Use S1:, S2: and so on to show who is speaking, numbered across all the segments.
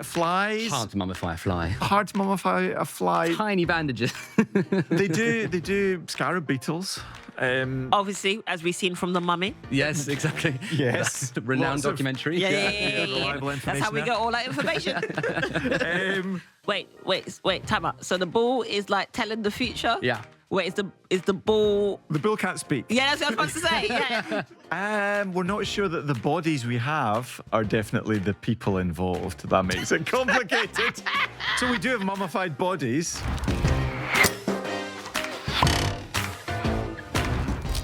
S1: Flies.
S2: Hard to mummify a fly.
S1: Hard to mummify a fly.
S2: Tiny bandages.
S1: They do scarab beetles.
S3: Obviously, as we've seen from The Mummy.
S2: Yes, exactly.
S1: Yes.
S2: That renowned
S1: Lots of-
S2: documentary.
S3: Yeah.
S1: reliable
S3: That's how
S1: information
S3: we
S1: there.
S3: get all that information. Wait, time out. So the bull is like telling the future?
S2: Yeah.
S3: Wait, is the bull...
S1: The bull can't speak.
S3: Yeah, that's what I was supposed to say. Yeah.
S1: We're not sure that the bodies we have are definitely the people involved. That makes it complicated. So we do have mummified bodies.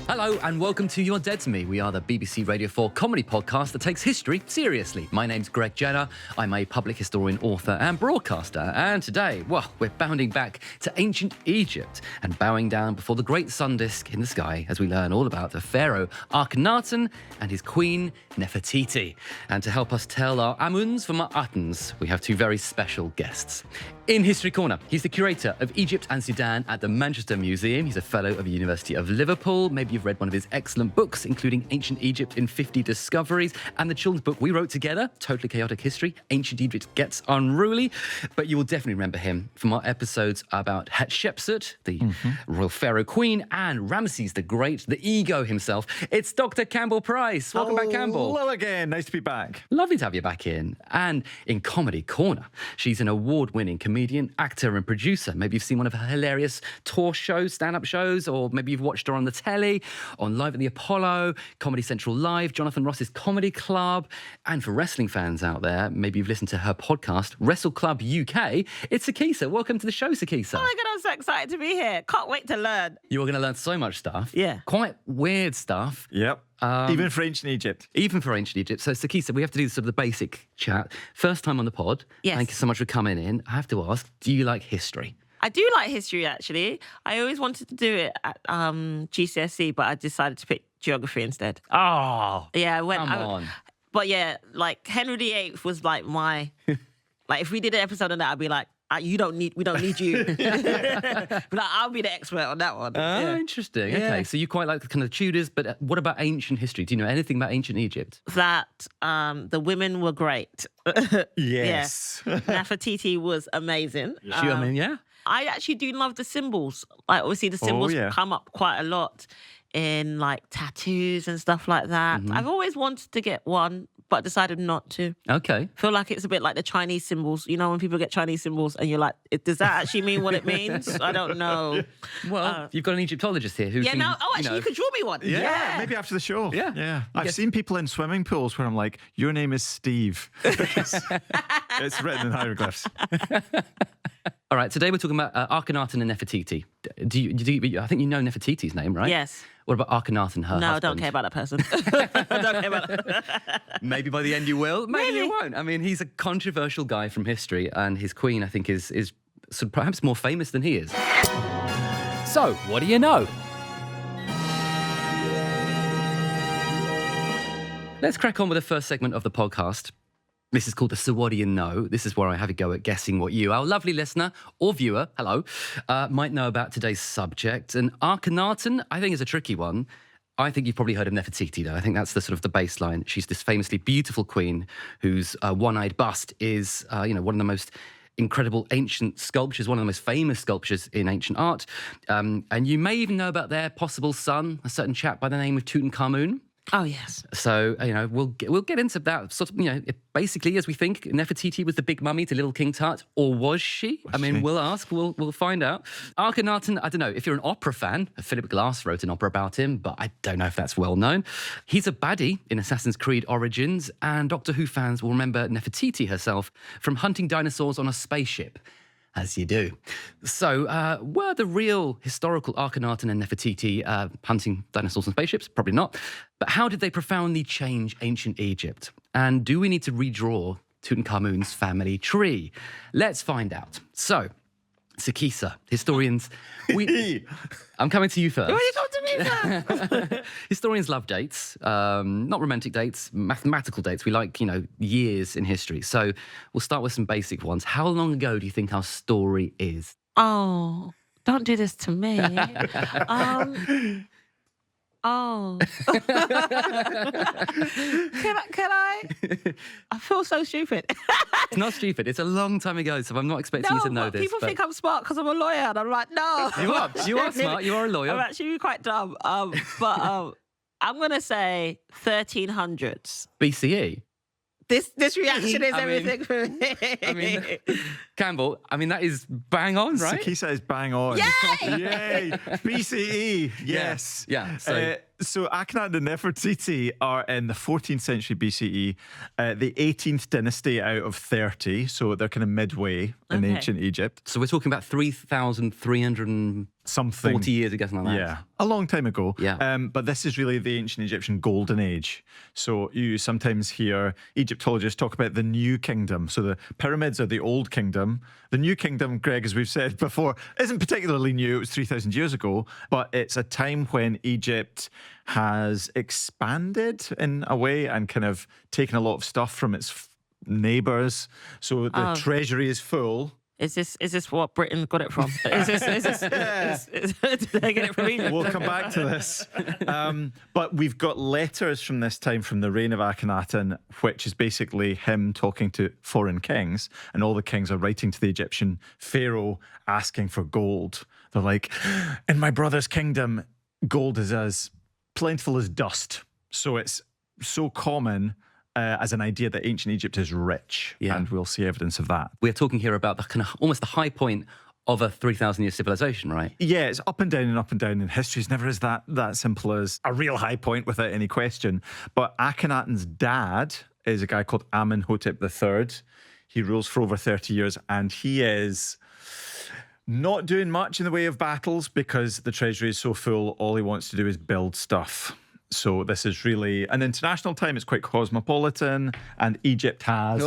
S2: Hello and welcome to You're Dead to Me. We are the BBC Radio 4 comedy podcast that takes history seriously. My name's Greg Jenner. I'm a public historian, author and broadcaster. And today, well, we're bounding back to ancient Egypt and bowing down before the great sun disk in the sky as we learn all about the pharaoh Akhenaten and his queen Nefertiti. And to help us tell our Amuns from our Atens, we have two very special guests. In History Corner, he's the curator of Egypt and Sudan at the Manchester Museum. He's a fellow of the University of Liverpool. Maybe you've read one of his excellent books, including Ancient Egypt in 50 Discoveries, and the children's book we wrote together, Totally Chaotic History, Ancient Egypt Gets Unruly. But you will definitely remember him from our episodes about Hatshepsut, the royal pharaoh queen, and Ramses the Great, the ego himself. It's Dr. Campbell Price. Welcome back, Campbell.
S1: Hello again. Nice to be back.
S2: Lovely to have you back in. And in Comedy Corner, she's an award-winning comedian, actor and producer. Maybe you've seen one of her hilarious tour shows, stand-up shows, or maybe you've watched her on the telly, on Live at the Apollo, Comedy Central Live, Jonathan Ross's Comedy Club. And for wrestling fans out there, maybe you've listened to her podcast, Wrestle Club UK. It's Sikisa. Welcome to the show, Sikisa.
S3: Oh my God, I'm so excited to be here. Can't wait to learn.
S2: You are going to learn so much stuff.
S3: Yeah.
S2: Quite weird stuff.
S1: Yep. Even for ancient Egypt.
S2: Even for ancient Egypt. So, Sikisa, we have to do sort of the basic chat. First time on the pod.
S3: Yes.
S2: Thank you so much for coming in. I have to ask, do you like history?
S3: I do like history, actually. I always wanted to do it at GCSE, but I decided to pick geography instead.
S2: Oh,
S3: Yeah, I went.
S2: come on.
S3: But yeah, like Henry VIII was like my... like if we did an episode on that, I'd be like, we don't need you. But like, I'll be the expert on that one.
S2: Oh, interesting.
S3: Yeah.
S2: Okay, so you quite like the kind of Tudors, but what about ancient history? Do you know anything about ancient Egypt?
S3: That the women were great.
S1: Yes.
S3: Yeah. Nefertiti was amazing.
S2: I mean, yeah.
S3: I actually do love the symbols. Like, obviously, the symbols
S1: yeah.
S3: come up quite a lot in like tattoos and stuff like that. I've always wanted to get one, but decided not to.
S2: Okay.
S3: Feel like it's a bit like the Chinese symbols. You know, when people get Chinese symbols and you're like, does that actually mean what it means? I don't know.
S2: Well, you've got an Egyptologist here who
S3: Yeah,
S2: can,
S3: no. Oh, actually, you could draw me one.
S1: Yeah, maybe after the show.
S2: Yeah.
S1: I've seen people in swimming pools where I'm like, your name is Steve. Because it's written in hieroglyphs.
S2: All right, today we're talking about Akhenaten and Nefertiti. I think you know Nefertiti's name, right?
S3: Yes.
S2: What about Akhenaten, her
S3: No, I
S2: husband?
S3: don't care about that person. I don't care about that.
S2: Maybe by the end you will, maybe you
S3: Maybe.
S2: won't. I mean, he's a controversial guy from history, and his queen, I think, is sort of perhaps more famous than he is. So, what do you know? Let's crack on with the first segment of the podcast. This is called the So What Do You Know? This is where I have a go at guessing what you, our lovely listener or viewer, hello, might know about today's subject. And Akhenaten, I think, is a tricky one. I think you've probably heard of Nefertiti, though. I think that's the sort of the baseline. She's this famously beautiful queen whose one-eyed bust is, one of the most incredible ancient sculptures, one of the most famous sculptures in ancient art. And you may even know about their possible son, a certain chap by the name of Tutankhamun.
S3: Oh, yes.
S2: So, we'll get into that sort of, basically, as we think, Nefertiti was the big mummy to little King Tut, or was she? We'll ask, we'll find out. Akhenaten, I don't know, if you're an opera fan, Philip Glass wrote an opera about him, but I don't know if that's well known. He's a baddie in Assassin's Creed Origins, and Doctor Who fans will remember Nefertiti herself from hunting dinosaurs on a spaceship. As you do. So, were the real historical Akhenaten and Nefertiti hunting dinosaurs and spaceships? Probably not. But how did they profoundly change ancient Egypt? And do we need to redraw Tutankhamun's family tree? Let's find out. So, Sikisa, historians, I'm coming to you first.
S3: Why you come to me first?
S2: Historians love dates, not romantic dates, mathematical dates. We like, years in history. So we'll start with some basic ones. How long ago do you think our story is?
S3: Oh, don't do this to me. Oh. Can I? I feel so stupid.
S2: It's not stupid. It's a long time ago, so I'm not expecting you to know
S3: but
S2: this.
S3: people think I'm smart because I'm a lawyer, and I'm like, no.
S2: You are smart. You are a lawyer.
S3: I'm actually quite dumb. But I'm gonna say 1300s.
S2: BCE.
S3: This reaction is
S2: I mean-
S3: everything for me.
S2: I mean, Campbell, that is bang on, right?
S1: Sikisa is bang on.
S3: Yay!
S1: Yay! BCE. Yes.
S2: Yeah.
S1: So Akhenaten and Nefertiti are in the 14th century BCE, the 18th dynasty out of 30. So they're kind of midway in
S3: Okay.
S1: ancient Egypt.
S2: So we're talking about 3,340
S1: Something.
S2: years ago, something like that.
S1: Yeah, a long time ago.
S2: Yeah.
S1: But this is really the ancient Egyptian golden age. So you sometimes hear Egyptologists talk about the new kingdom. So the pyramids are the old kingdom. The new kingdom, Greg, as we've said before, isn't particularly new. It was 3,000 years ago. But it's a time when Egypt has expanded in a way and kind of taken a lot of stuff from its neighbours. So the treasury is full.
S3: Is this what Britain got it from? Did they get it from Egypt?
S1: We'll come back to this. But we've got letters from this time from the reign of Akhenaten, which is basically him talking to foreign kings. And all the kings are writing to the Egyptian pharaoh asking for gold. They're like, in my brother's kingdom, gold is as plentiful as dust. So it's so common as an idea that ancient Egypt is rich.
S2: Yeah.
S1: And we'll see evidence of that.
S2: We're talking here about the kind of almost the high point of a 3,000-year civilization, right?
S1: Yeah, it's up and down and up and down, and history's never is that simple as a real high point without any question. But Akhenaten's dad is a guy called Amenhotep III. He rules for over 30 years, and he is not doing much in the way of battles because the treasury is so full. All he wants to do is build stuff. So this is really an international time. It's quite cosmopolitan, and Egypt has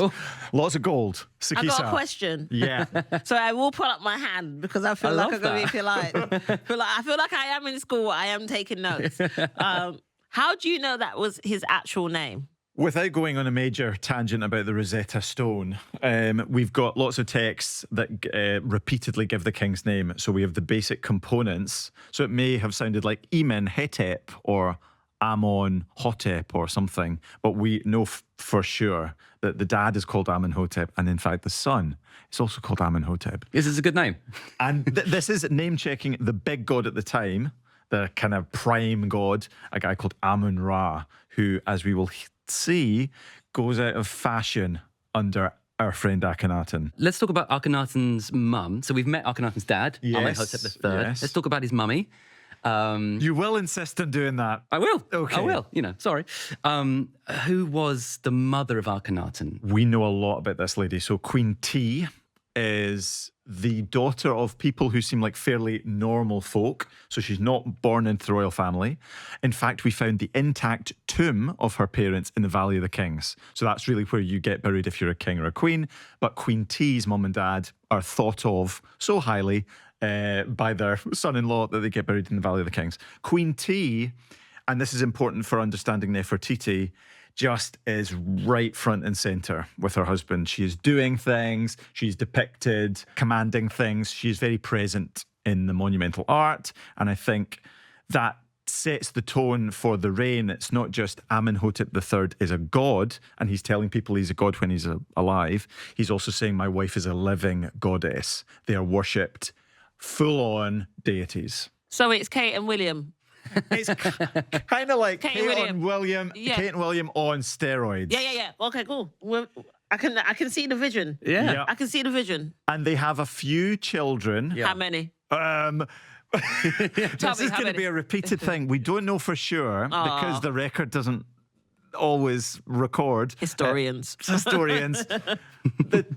S1: lots of gold.
S3: I got a
S1: Sikisa.
S3: question.
S1: Yeah.
S3: So I will put up my hand because I feel
S2: I
S3: like
S2: love
S3: I'm going to be
S2: that.
S3: polite. I feel like I am in school. I am taking notes. How do you know that was his actual name?
S1: Without going on a major tangent about the Rosetta Stone, we've got lots of texts that repeatedly give the king's name. So we have the basic components. So it may have sounded like Amenhotep or Amenhotep or something, but we know for sure that the dad is called Amenhotep, and in fact the son is also called Amenhotep.
S2: This is a good name.
S1: And this is name-checking the big god at the time, the kind of prime god, a guy called Amun-Ra, who, as we will see, goes out of fashion under our friend Akhenaten.
S2: Let's talk about Akhenaten's mum. So we've met Akhenaten's dad,
S1: Yes,
S2: Amenhotep III.
S1: yes.
S2: Let's talk about his mummy.
S1: You will insist on doing that.
S2: I will.
S1: Okay.
S2: I will. Sorry. Who was the mother of Akhenaten?
S1: We know a lot about this lady. So Queen T is the daughter of people who seem like fairly normal folk. So she's not born into the royal family. In fact, we found the intact tomb of her parents in the Valley of the Kings. So that's really where you get buried if you're a king or a queen. But Queen T's mum and dad are thought of so highly by their son-in-law that they get buried in the Valley of the Kings. Queen T, and this is important for understanding Nefertiti, just is right front and center with her husband. She is doing things, she's depicted, commanding things. She's very present in the monumental art, and I think that sets the tone for the reign. It's not just Amenhotep III is a god, and he's telling people he's a god when he's alive. He's also saying, my wife is a living goddess. They are worshipped full-on deities.
S3: So it's Kate and William.
S1: It's kind of like
S3: Kate
S1: Kate
S3: and
S1: and William,
S3: Yeah.
S1: Kate and William on steroids.
S3: Yeah. Okay, cool. I can see the vision.
S2: Yeah.
S1: Yeah.
S3: I can see the vision.
S1: And they have a few children.
S3: How many?
S1: This is
S3: how
S1: going to
S3: many.
S1: be a repeated thing. We don't know for sure because the record doesn't always record.
S3: Historians.
S1: Historians.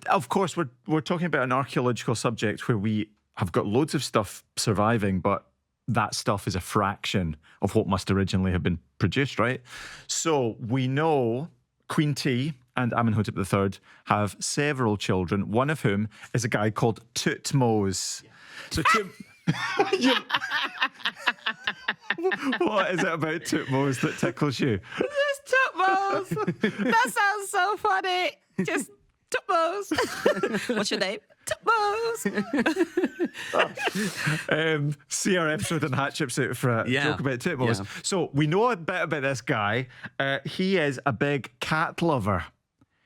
S1: Of course, we're talking about an archaeological subject where we have got loads of stuff surviving, but that stuff is a fraction of what must originally have been produced, right? So we know Queen T and Amenhotep III have several children, one of whom is a guy called Tutmos. So what is it about Tutmos that tickles you?
S3: This Tutmos. That sounds so funny. Just Tutmos. What's your name? Tutmos.
S1: See our episode on Hatshepsut for a joke about Tutmos.
S2: Yeah.
S1: So we know a bit about this guy. He is a big cat lover.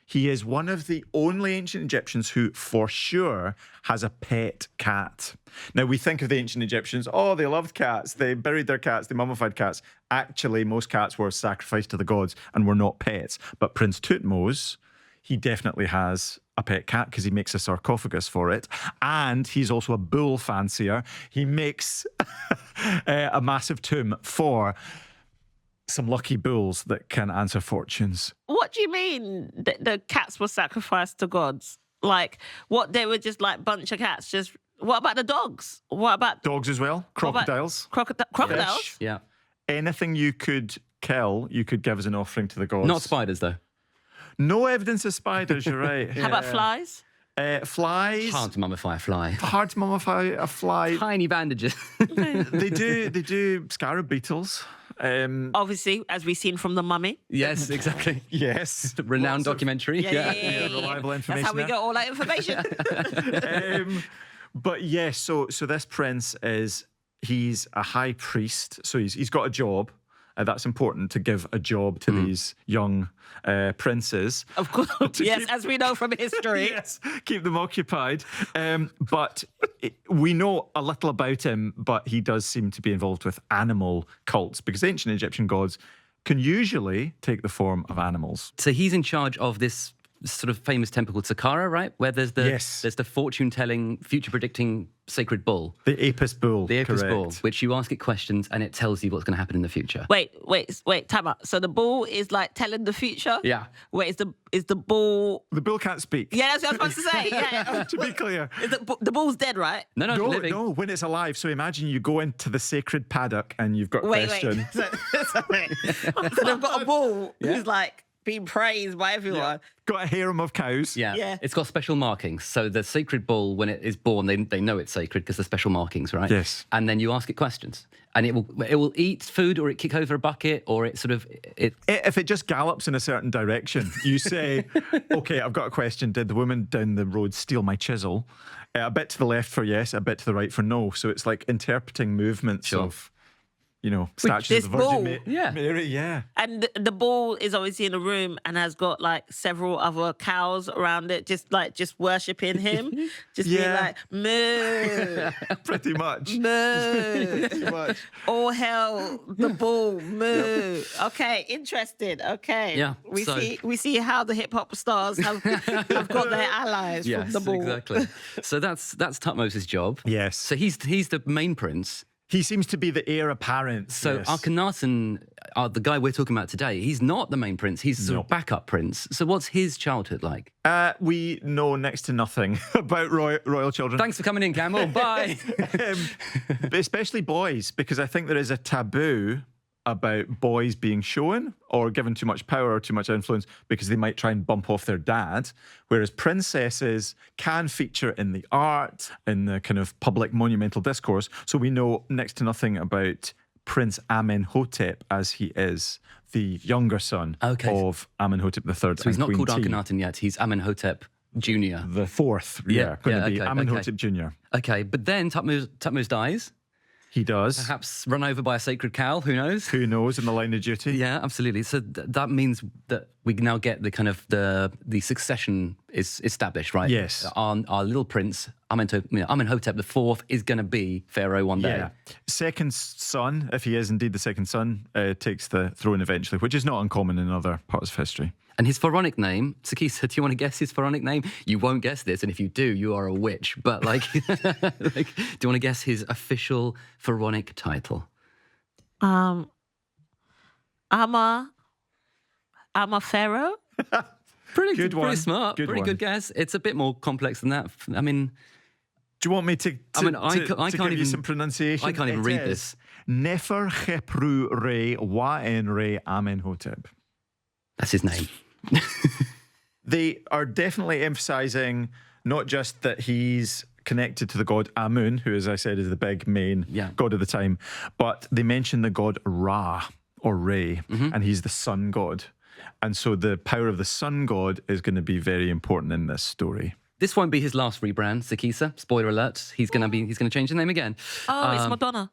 S1: He is one of the only ancient Egyptians who, for sure, has a pet cat. Now, we think of the ancient Egyptians, oh, they loved cats. They buried their cats. They mummified cats. Actually, most cats were sacrificed to the gods and were not pets. But Prince Thutmose, he definitely has a pet cat because he makes a sarcophagus for it. And he's also a bull fancier. He makes a massive tomb for some lucky bulls that can answer fortunes.
S3: What do you mean the cats were sacrificed to gods? Like, what, they were just like bunch of cats? Just, what about the dogs? What about
S1: Dogs as well, crocodiles.
S3: Crocodiles?
S1: Fish.
S2: Yeah.
S1: Anything you could kill, you could give as an offering to the gods.
S2: Not spiders, though.
S1: No evidence of spiders, you're right.
S3: How about flies?
S1: Flies.
S2: Hard to mummify a fly.
S1: Hard to mummify a fly.
S2: Tiny bandages.
S1: They do scarab beetles.
S3: Obviously, as we've seen from The Mummy.
S2: Yes, exactly.
S1: Yes.
S2: Renowned documentary.
S3: Yeah.
S1: Reliable information.
S3: That's how we
S1: there.
S3: get all that information.
S1: But yes, so this prince he's a high priest, so he's got a job. That's important to give a job to these young princes.
S3: Of course, yes, as we know from history.
S1: Yes, keep them occupied. But we know a little about him, but he does seem to be involved with animal cults because ancient Egyptian gods can usually take the form of animals.
S2: So he's in charge of this sort of famous temple called Saqqara, right? Where there's the fortune-telling, future-predicting sacred bull.
S1: The Apis bull.
S2: The Apis
S1: correct.
S2: bull, which you ask it questions and it tells you what's going to happen in the future.
S3: Wait, time out. So the bull is like telling the future?
S2: Yeah.
S3: Wait, is the bull...
S1: The bull can't speak.
S3: Yeah, that's what I was supposed to say. Yeah.
S1: To be clear.
S3: Is the bull's dead, right?
S2: No, it's living.
S1: No, when it's alive. So imagine you go into the sacred paddock and you've got a
S3: Wait.
S1: question.
S3: So they've got a bull who's like being praised by everyone.
S1: Got a harem of cows.
S3: Yeah.
S2: It's got special markings. So the sacred bull, when it is born, they know it's sacred because there's special markings, right?
S1: Yes.
S2: And then you ask it questions. And it will eat food, or it kick over a bucket, or it sort of...
S1: If it just gallops in a certain direction, you say, okay, I've got a question. Did the woman down the road steal my chisel? A bit to the left for yes, a bit to the right for no. So it's like interpreting movements of, statues
S3: this
S1: of the Virgin
S3: bull.
S1: Mary. Yeah.
S3: And the bull is obviously in a room and has got like several other cows around it, just worshipping him. Just being like, moo,
S1: Pretty much.
S3: moo.
S1: Pretty much.
S3: All hell, the bull, moo. Okay, interesting. Okay.
S2: Yeah,
S3: We see how the hip hop stars have got their allies from the bull.
S2: Exactly. So that's Thutmose's job.
S1: Yes.
S2: So he's the main prince.
S1: He seems to be the heir apparent.
S2: So
S1: yes.
S2: Akhenaten, the guy we're talking about today, he's not the main prince. He's sort of backup prince. So what's his childhood like?
S1: We know next to nothing about royal children.
S2: Thanks for coming in, Campbell. Bye.
S1: But especially boys, because I think there is a taboo about boys being shown or given too much power or too much influence because they might try and bump off their dad, whereas princesses can feature in the art, in the kind of public monumental discourse. So we know next to nothing about Prince Amenhotep, as he is the younger son of Amenhotep IV.
S2: So he's not called
S1: T.
S2: Akhenaten yet. He's Amenhotep Jr.
S1: The fourth, going to be Amenhotep Jr.
S2: Okay, but then Thutmose dies.
S1: He does.
S2: Perhaps run over by a sacred cow, who knows?
S1: Who knows in the line of duty?
S2: Yeah, absolutely. So that means that we now get the kind of the succession is established, right?
S1: Yes.
S2: Our little prince, Amenhotep IV, is going to be pharaoh one day.
S1: Yeah. Second son, if he is indeed the second son, takes the throne eventually, which is not uncommon in other parts of history.
S2: And his pharaonic name, Sikisa, do you want to guess his pharaonic name? You won't guess this, and if you do, you are a witch. But do you want to guess his official pharaonic title?
S3: I'm a pharaoh.
S1: Good one.
S2: Pretty smart.
S1: Good
S2: pretty
S1: one.
S2: good guess. It's a bit more complex than that. I mean,
S1: do you want me to
S2: I can't
S1: give
S2: even
S1: you some pronunciation?
S2: I can't even read this.
S1: Nefertiti Re Waen Re Amenhotep.
S2: That's his name.
S1: They are definitely emphasizing not just that he's connected to the god Amun, who, as I said, is the big main god of the time, but they mention the god Ra or Re, and he's the sun god. And so the power of the sun god is going to be very important in this story.
S2: This won't be his last rebrand, Sikisa. Spoiler alert. He's going to change his name again.
S3: Oh, it's Madonna.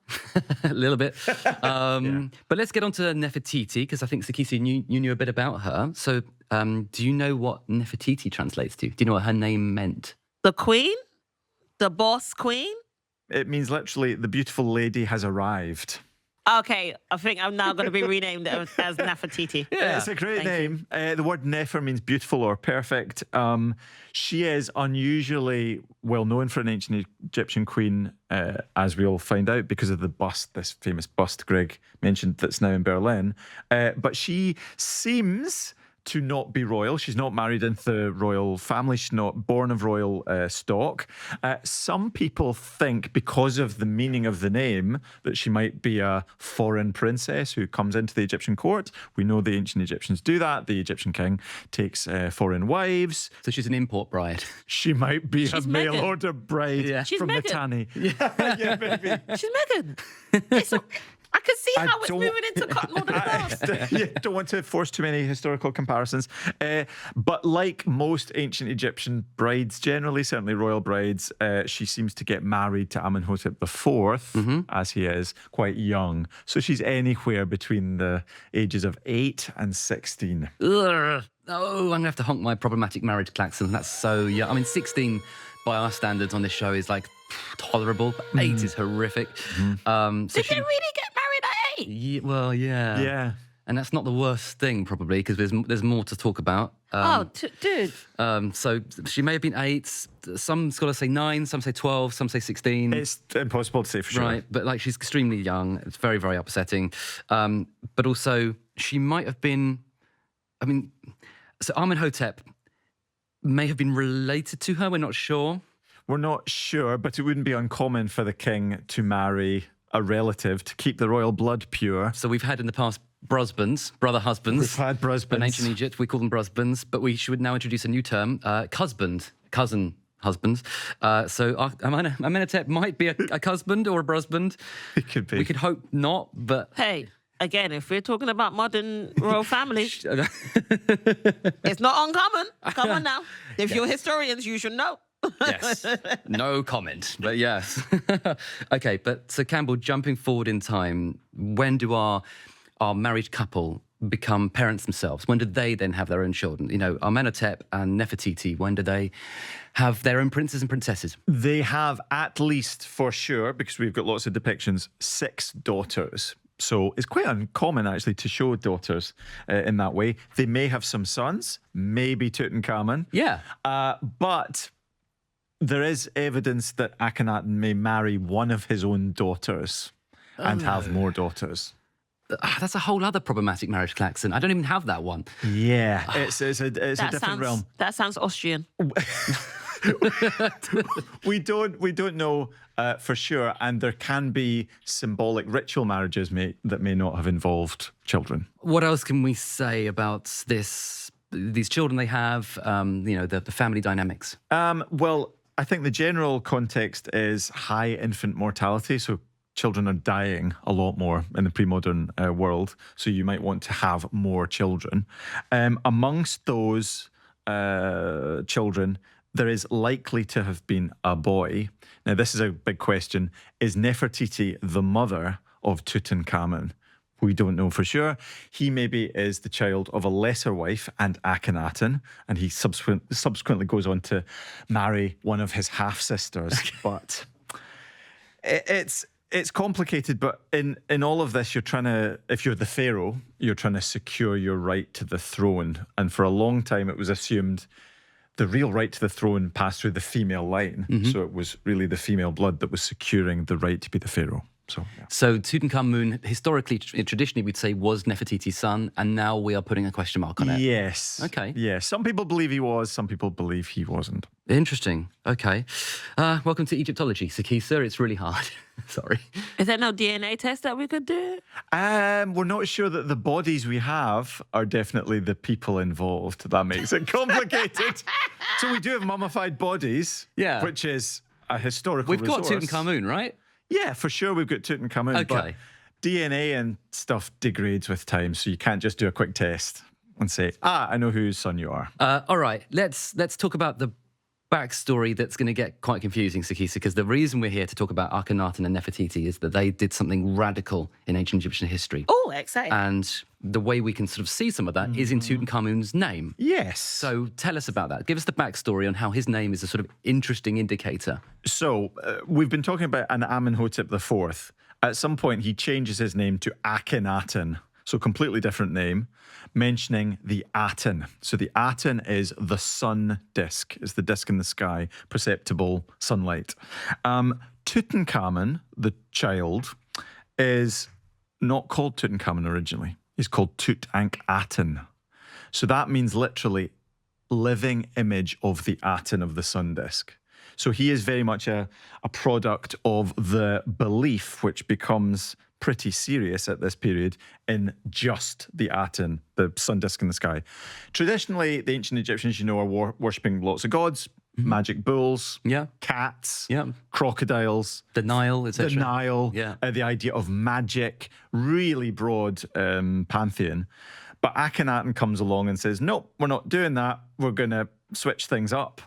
S2: A little bit. But let's get on to Nefertiti, because I think Sikisa, you knew a bit about her. So do you know what Nefertiti translates to? Do you know what her name meant?
S3: The queen? The boss queen?
S1: It means literally the beautiful lady has arrived.
S3: Okay, I think I'm now going to be renamed as Nefertiti.
S1: Yeah, it's a great name. The word Nefer means beautiful or perfect. She is unusually well known for an ancient Egyptian queen, as we'll find out, because of the bust, this famous bust Greg mentioned that's now in Berlin. But she seems to not be royal. She's not married into the royal family. She's not born of royal stock. Some people think, because of the meaning of the name, that she might be a foreign princess who comes into the Egyptian court. We know the ancient Egyptians do that. The Egyptian king takes foreign wives.
S2: So she's an import bride.
S1: She might be a mail
S3: Meghan.
S1: order bride
S3: She's
S1: from
S3: Meghan.
S1: Mitanni. Yeah, maybe.
S3: She's Meghan. I can see how it's moving into modern class.
S1: Yeah, don't want to force too many historical comparisons. But like most ancient Egyptian brides, generally, certainly royal brides, she seems to get married to Amenhotep IV, as he is, quite young. So she's anywhere between the ages of 8 and 16.
S2: Ugh. Oh, I'm going to have to honk my problematic marriage klaxon. That's so young. I mean, 16 by our standards on this show is like tolerable, but 8 is horrific.
S3: Did they really get married at 8?
S2: Yeah, well, yeah.
S1: Yeah.
S2: And that's not the worst thing, probably, because there's more to talk about.
S3: Dude.
S2: So she may have been 8. Some scholars say 9, some say 12, some say 16.
S1: It's impossible to say for sure.
S2: Right, but like she's extremely young. It's very, very upsetting. But also, she might have been, I mean, so Amenhotep may have been related to her. We're not sure.
S1: We're not sure, but it wouldn't be uncommon for the king to marry a relative to keep the royal blood pure.
S2: So we've had in the past brother husbands.
S1: We've had brusbands.
S2: In ancient Egypt, we call them brusbands, but we should now introduce a new term, cousin husbands. So Amenhotep might be a husband or a brusband.
S1: It could be.
S2: We could hope not, but...
S3: Hey, again, if we're talking about modern royal families, it's not uncommon. Come on now. If you're historians, you should know.
S2: Yes. No comment, but yes. Okay, but so Campbell, jumping forward in time, when do our married couple become parents themselves? When did they then have their own children? You know, Amenhotep and Nefertiti, when did they have their own princes and princesses?
S1: They have, at least for sure, because we've got lots of depictions, 6 daughters. So it's quite uncommon, actually, to show daughters in that way. They may have some sons, maybe Tutankhamun.
S2: Yeah.
S1: But there is evidence that Akhenaten may marry one of his own daughters and have more daughters.
S2: That's a whole other problematic marriage klaxon. I don't even have that one.
S1: Yeah, it's a different realm.
S3: That sounds Austrian.
S1: We don't know for sure, and there can be symbolic ritual marriages that may not have involved children.
S2: What else can we say about these children they have? The family dynamics.
S1: Well, I think the general context is high infant mortality, so children are dying a lot more in the pre-modern world, so you might want to have more children. Amongst those children, there is likely to have been a boy. Now, this is a big question. Is Nefertiti the mother of Tutankhamun? We don't know for sure. He maybe is the child of a lesser wife and Akhenaten, and he subsequently goes on to marry one of his half-sisters. But it's complicated, but in all of this, if you're the pharaoh, you're trying to secure your right to the throne. And for a long time, it was assumed the real right to the throne passed through the female line. Mm-hmm. So it was really the female blood that was securing the right to be the pharaoh. So
S2: Tutankhamun, historically, traditionally, we'd say was Nefertiti's son, and now we are putting a question mark on it.
S1: Yes.
S2: Okay.
S1: Yeah. Some people believe he was, some people believe he wasn't.
S2: Interesting. Okay. Welcome to Egyptology, Sikisa. It's really hard. Sorry.
S3: Is there no DNA test that we could do?
S1: We're not sure that the bodies we have are definitely the people involved. That makes it complicated. So we do have mummified bodies, which is a historical resource.
S2: We've got Tutankhamun, right?
S1: Yeah, for sure we've got Tutankhamun, but DNA and stuff degrades with time, so you can't just do a quick test. and say, I know whose son you are.
S2: All right, let's talk about the backstory that's going to get quite confusing, Sikisa, because the reason we're here to talk about Akhenaten and Nefertiti is that they did something radical in ancient Egyptian history.
S3: Oh, exciting.
S2: And the way we can sort of see some of that is in Tutankhamun's name.
S1: Yes.
S2: So tell us about that. Give us the backstory on how his name is a sort of interesting indicator.
S1: So we've been talking about an Amenhotep IV. At some point, he changes his name to Akhenaten. So completely different name, mentioning the Aten. So the Aten is the sun disk. It's the disk in the sky, perceptible sunlight. Tutankhamun, the child, is not called Tutankhamun originally. He's called Tutankhaten. So that means literally living image of the Aten of the sun disk. So he is very much a product of the belief, which becomes pretty serious at this period, in just the Aten, the sun disk in the sky. Traditionally, the ancient Egyptians, are worshipping lots of gods, magic bulls, cats, crocodiles,
S2: the Nile, etc.
S1: The Nile, the idea of magic, really broad pantheon. But Akhenaten comes along and says, nope, we're not doing that. We're going to switch things up.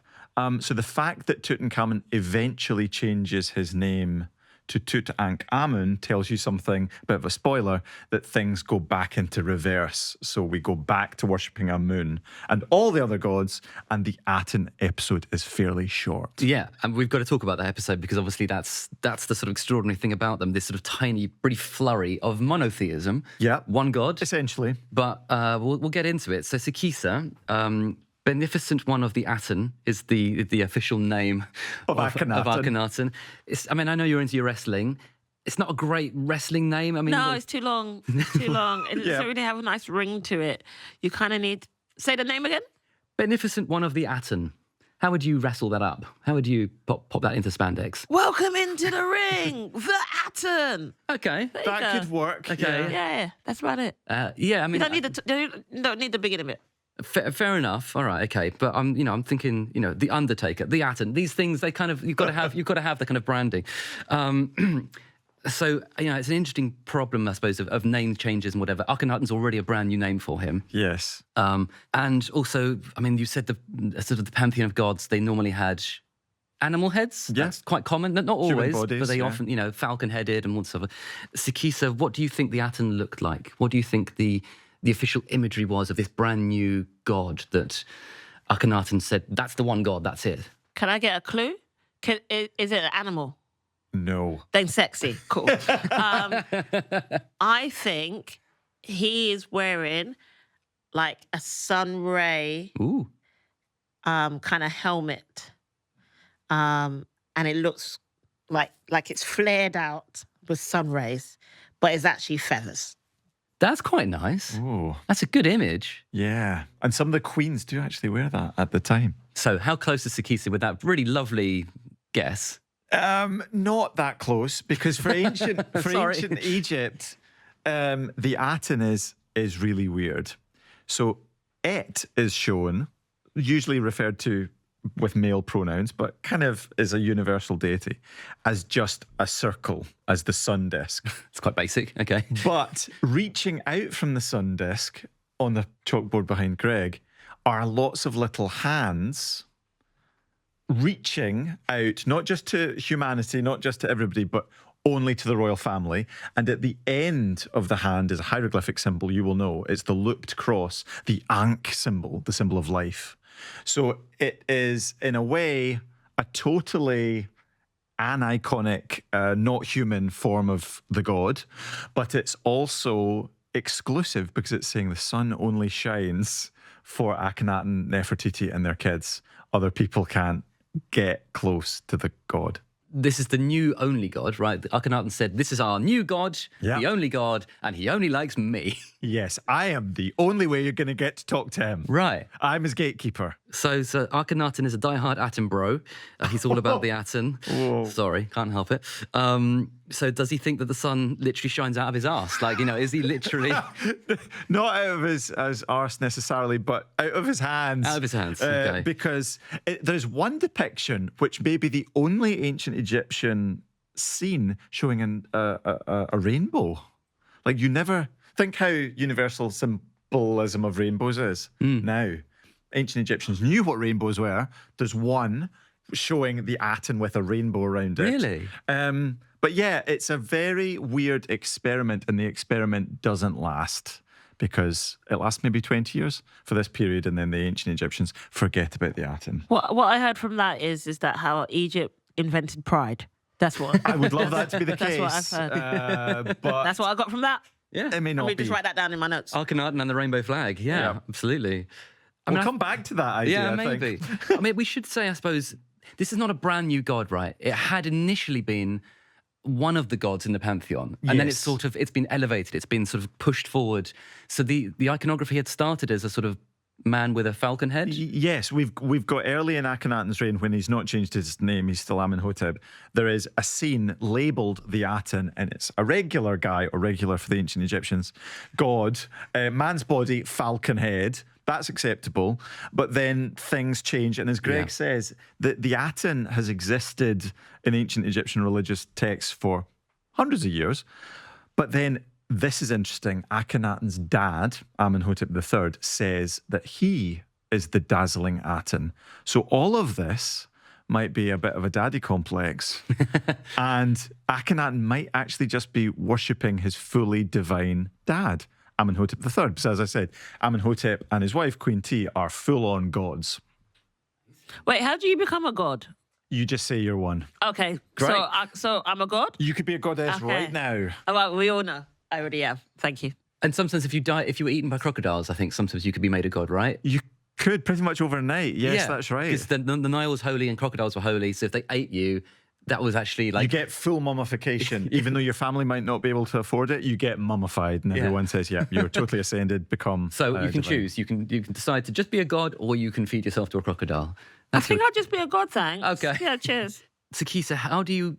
S1: So the fact that Tutankhamun eventually changes his name to Tutankhamun tells you something, a bit of a spoiler, that things go back into reverse. So we go back to worshipping Amun and all the other gods, and the Aten episode is fairly short.
S2: Yeah, and we've got to talk about that episode because obviously that's the sort of extraordinary thing about them, this sort of tiny, brief flurry of monotheism.
S1: Yeah.
S2: One god.
S1: Essentially.
S2: But we'll get into it. So Sikisa, Beneficent One of the Aten is the official name
S1: of Akhenaten.
S2: I know you're into your wrestling. It's not a great wrestling name.
S3: No, it's too long. Too long. It doesn't really have a nice ring to it. You kind of need... Say the name again?
S2: Beneficent One of the Aten. How would you wrestle that up? How would you pop that into spandex?
S3: Welcome into the ring, the Aten.
S2: Okay.
S1: That could work.
S2: Okay.
S3: Yeah, that's about it.
S2: You
S3: don't need the beginning bit.
S2: Fair enough. All right. Okay. But I'm thinking, the Undertaker, the Aten. These things, they kind of you've got to have the kind of branding. So it's an interesting problem, I suppose, of name changes and whatever. Akhenaten's already a brand new name for him.
S1: Yes.
S2: And also, you said the sort of the pantheon of gods. They normally had animal heads.
S1: Yeah.
S2: That's quite common. Not always,
S1: bodies,
S2: but they often, falcon-headed and whatever. Sikisa, what do you think the Aten looked like? What do you think the official imagery was of this brand new god that Akhenaten said, that's the one god, that's it?
S3: Can I get a clue? Is it an animal?
S1: No.
S3: Then sexy. Cool. I think he is wearing like a sun ray kind of helmet. And it looks like it's flared out with sun rays, but it's actually feathers.
S2: That's quite nice.
S1: Ooh.
S2: That's a good image.
S1: Yeah. And some of the queens do actually wear that at the time.
S2: So how close is Sikisa with that really lovely guess?
S1: Not that close, because for ancient Egypt, the Aten is really weird. So Et is shown, usually referred to with male pronouns, but kind of is a universal deity, as just a circle, as the sun disk.
S2: It's quite basic, okay.
S1: But reaching out from the sun disk on the chalkboard behind Greg are lots of little hands reaching out, not just to humanity, not just to everybody, but only to the royal family. And at the end of the hand is a hieroglyphic symbol, you will know. It's the looped cross, the Ankh symbol, the symbol of life. So it is, in a way, a totally aniconic, not human form of the god, but it's also exclusive because it's saying the sun only shines for Akhenaten, Nefertiti and their kids. Other people can't get close to the god.
S2: This is the new only god, right? Akhenaten said, this is our new god, the only god, and he only likes me.
S1: Yes, I am the only way you're going to get to talk to him.
S2: Right.
S1: I'm his gatekeeper.
S2: So Akhenaten is a diehard Aten bro. He's all about the Aten. Sorry, can't help it. So does he think that the sun literally shines out of his arse? Like, is he literally...
S1: Not out of his arse necessarily, but out of his hands.
S2: Out of his hands, okay.
S1: Because there's one depiction, which may be the only ancient Egyptian scene showing a rainbow. Like, you never... Think how universal symbolism of rainbows is. Now, ancient Egyptians knew what rainbows were. There's one showing the Aten with a rainbow around it.
S2: Really?
S1: But yeah, it's a very weird experiment, and the experiment doesn't last because it lasts maybe 20 years for this period, and then the ancient Egyptians forget about the Aten.
S3: What I heard from that is that how Egypt invented pride. That's what
S1: I would love that to be the
S3: That's
S1: case.
S3: what I've heard.
S1: But
S3: That's what I got from that.
S2: Yeah.
S1: it may not
S3: Let me
S1: be.
S3: just write that down in my notes.
S2: Akhenaten and the rainbow flag. Yeah,
S1: Yeah.
S2: absolutely.
S1: We'll come back to that idea,
S2: Yeah,
S1: I
S2: maybe.
S1: think.
S2: I mean, we should say, I suppose, this is not a brand new god, right? It had initially been one of the gods in the pantheon, and then
S1: Yes.
S2: it's been elevated, it's been sort of pushed forward. So the iconography had started as a sort of man with a falcon head.
S1: Yes, we've got early in Akhenaten's reign when he's not changed his name, he's still Amenhotep. There is a scene labelled the Aten, and it's a regular guy, or regular for the ancient Egyptians, god, man's body, falcon head. That's acceptable. But then things change. And as Greg says, the Aten has existed in ancient Egyptian religious texts for hundreds of years. But then this is interesting. Akhenaten's dad, Amenhotep III, says that he is the dazzling Aten. So all of this might be a bit of a daddy complex. And Akhenaten might actually just be worshipping his fully divine dad, Amenhotep III. So as I said, Amenhotep and his wife, Queen T, are full-on gods.
S3: Wait, how do you become a god?
S1: You just say you're one.
S3: Okay,
S1: Great.
S3: so I'm a god?
S1: You could be a goddess
S3: Okay.
S1: right now.
S3: Oh, well, we all know. I already have. Thank you.
S2: And sometimes if you were eaten by crocodiles, I think sometimes you could be made a god, right?
S1: You could pretty much overnight. Yes, that's right.
S2: Because the Nile was holy and crocodiles were holy, so if they ate you, that was actually like...
S1: You get full mummification. Even though your family might not be able to afford it, you get mummified. And everyone says, yeah, you're totally ascended, become
S2: So you can
S1: divine.
S2: choose. You can decide to just be a god, or you can feed yourself to a crocodile.
S3: I think I'll just be a god, thanks.
S2: Okay.
S3: Yeah, cheers.
S2: Sikisa, how do you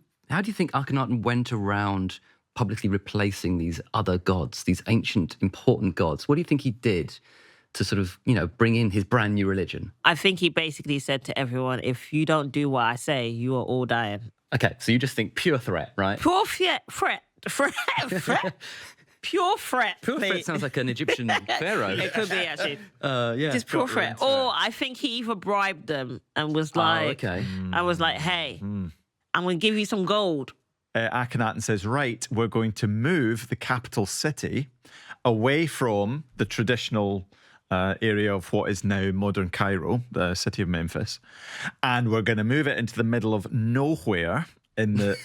S2: think Akhenaten went around publicly replacing these other gods, these ancient, important gods? What do you think he did to sort of, bring in his brand new religion?
S3: I think he basically said to everyone, if you don't do what I say, you are all dying.
S2: Okay, so you just think pure threat, right?
S3: Pure threat. Pure threat.
S2: Pure threat
S3: mate.
S2: sounds like an Egyptian pharaoh.
S3: It could be, actually.
S2: Yeah.
S3: Just pure threat. Or I think he either bribed them and was like,
S2: okay.
S3: I was like, hey, I'm going to give you some gold.
S1: Akhenaten says, right, we're going to move the capital city away from the traditional area of what is now modern Cairo, the city of Memphis, and we're going to move it into the middle of nowhere in the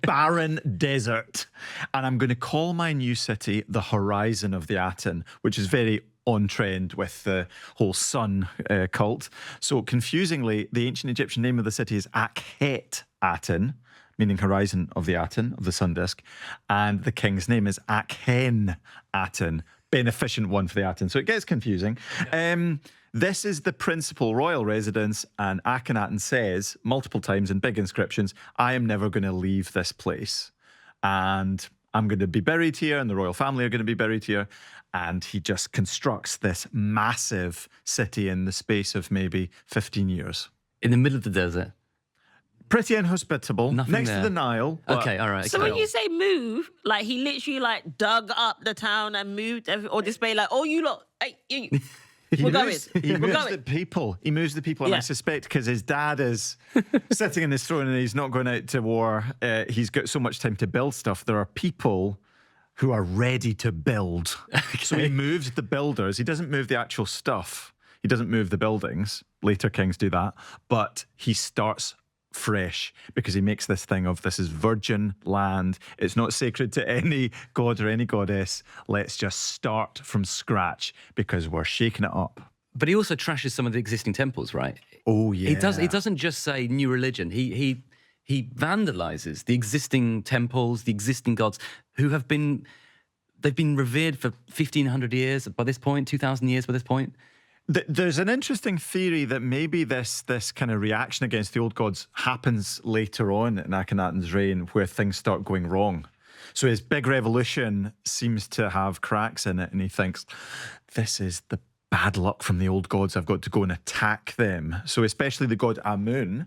S1: barren desert. And I'm going to call my new city the Horizon of the Aten, which is very on trend with the whole sun cult. So confusingly, the ancient Egyptian name of the city is Akhenaten, meaning horizon of the Aten, of the sun disk. And the king's name is Akhenaten, beneficent one for the Aten. So it gets confusing. This is the principal royal residence, and Akhenaten says multiple times in big inscriptions, I am never going to leave this place. And I'm going to be buried here, and the royal family are going to be buried here. And he just constructs this massive city in the space of maybe 15 years.
S2: In the middle of the desert.
S1: Pretty inhospitable.
S2: Nothing
S1: next
S2: there.
S1: to the Nile. but-
S2: Okay, all right.
S3: So
S2: okay.
S3: when you say move, like he literally like dug up the town and moved, or display like, oh, you lot, hey, you. We're going.
S1: He
S3: We're
S1: moves
S3: going.
S1: the people. He moves the people, and I
S3: Yeah.
S1: suspect because his dad is sitting in his throne and he's not going out to war. He's got so much time to build stuff. There are people who are ready to build. So he moves the builders. He doesn't move the actual stuff. He doesn't move the buildings. Later kings do that, but he starts fresh because he makes this thing of this is virgin land. It's not sacred to any god or any goddess. Let's just start from scratch because we're shaking it up.
S2: But he also trashes some of the existing temples, right?
S1: Oh yeah.
S2: He does. He doesn't just say new religion. He vandalizes the existing temples, the existing gods who have been revered for 1,500 years by this point, 2,000 years by this point.
S1: There's an interesting theory that maybe this kind of reaction against the old gods happens later on in Akhenaten's reign where things start going wrong. So his big revolution seems to have cracks in it, and he thinks, this is the bad luck from the old gods. I've got to go and attack them. So especially the god Amun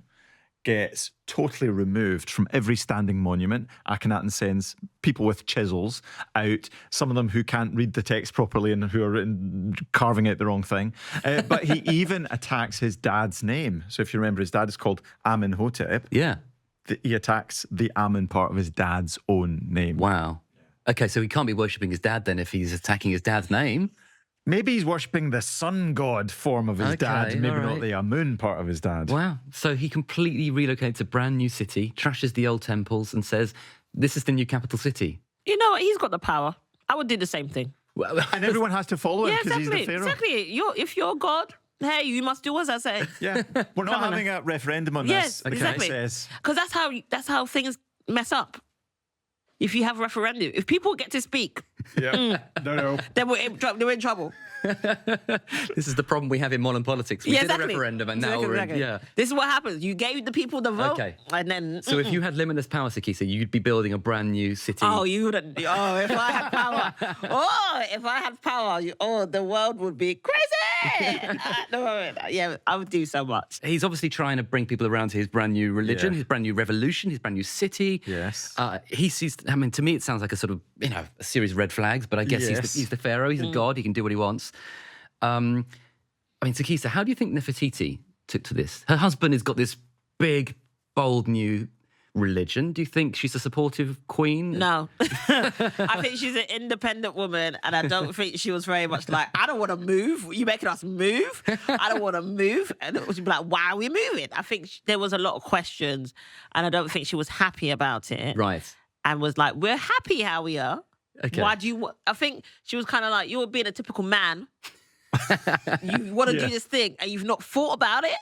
S1: gets totally removed from every standing monument. Akhenaten sends people with chisels out, some of them who can't read the text properly and who are carving out the wrong thing. But he even attacks his dad's name. So if you remember, his dad is called Amenhotep.
S2: Yeah.
S1: He attacks the Amen part of his dad's own name.
S2: Wow. Okay, so he can't be worshipping his dad then if he's attacking his dad's name.
S1: Maybe he's worshipping the sun god form of his dad, maybe not the Amun part of his dad.
S2: Wow. So he completely relocates a brand new city, trashes the old temples and says, this is the new capital city.
S3: You know what? He's got the power. I would do the same thing.
S1: And everyone has to follow him because he's the pharaoh.
S3: Exactly. If you're God, hey, you must do as I say.
S1: Yeah. We're not having a referendum on this.
S3: Yes, exactly. Because that's how things mess up. If you have a referendum, if people get to speak,
S1: no,
S3: then we're in trouble.
S2: This is the problem we have in modern politics. We did a referendum and now we're in,
S3: This is what happens. You gave the people the vote. Okay. And then...
S2: So if you had limitless power, Sikisa, you'd be building a brand new city.
S3: Oh, you wouldn't. Oh, if I had power. The world would be crazy. I would do so much.
S2: He's obviously trying to bring people around to his brand new religion, his brand new revolution, his brand new city.
S1: Yes.
S2: He sees, I mean, to me, it sounds like a sort of, a series of red flags, but I guess he's the pharaoh, he's a god, he can do what he wants. I mean, Sikisa, how do you think Nefertiti took to this? Her husband has got this big, bold new religion. Do you think she's a supportive queen?
S3: No. I think she's an independent woman, and I don't think she was very much like, I don't want to move. You making us move? I don't want to move. And she'd be like, why are we moving? I think there was a lot of questions, and I don't think she was happy about it.
S2: Right.
S3: And was like, we're happy how we are.
S2: Okay.
S3: Why do you... I think she was kind of like, you're being a typical man. You want to do this thing, and you've not thought about it.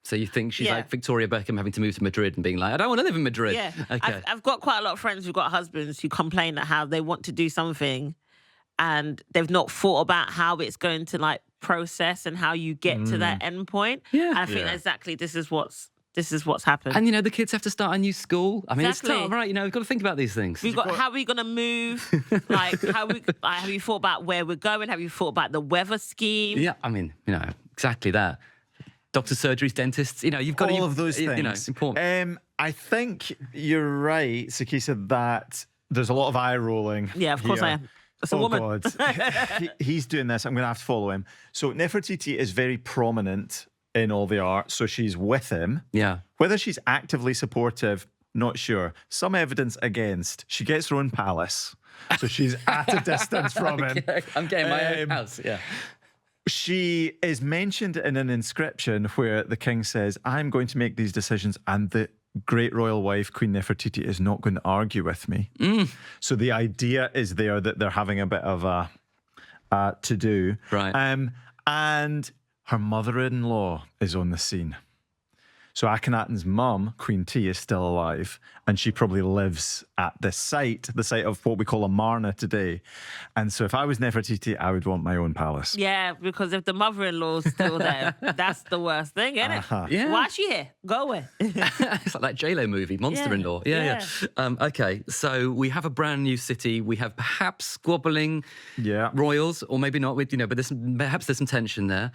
S2: So you think she's like Victoria Beckham having to move to Madrid and being like, I don't want to live in Madrid.
S3: Yeah.
S2: Okay.
S3: I've got quite a lot of friends who've got husbands who complain at how they want to do something and they've not thought about how it's going to like process and how you get to that end point.
S2: Yeah.
S3: And I think exactly this is what's happened.
S2: And the kids have to start a new school. I mean, it's tough, right? We've got to think about these things.
S3: How are we going to move? Like, have you thought about where we're going? Have you thought about the weather scheme?
S2: Yeah, I mean, exactly that. Doctors, surgeries, dentists, you've got
S1: all of those things.
S2: Important.
S1: I think you're right, Sikisa, that there's a lot of eye rolling.
S3: Yeah, of course I am. It's a woman.
S1: God. He's doing this. I'm going to have to follow him. So Nefertiti is very prominent in all the art. So she's with him.
S2: Yeah.
S1: Whether she's actively supportive, not sure. Some evidence against. She gets her own palace. So she's at a distance from him.
S2: I'm getting my own house. Yeah.
S1: She is mentioned in an inscription where the king says, I'm going to make these decisions and the great royal wife, Queen Nefertiti, is not going to argue with me. So the idea is there that they're having a bit of a to-do.
S2: Right.
S1: And her mother-in-law is on the scene. So Akhenaten's mum, Queen T, is still alive, and she probably lives at the site of what we call Amarna today. And so if I was Nefertiti, I would want my own palace.
S3: Yeah, because if the mother-in-law's still there, that's the worst thing, isn't it?
S2: Yeah.
S3: Why is she here? Go away.
S2: It's like that J-Lo movie, Monster-in-Law. Yeah. Okay, so we have a brand new city. We have perhaps squabbling royals, or maybe not, but perhaps there's some tension there.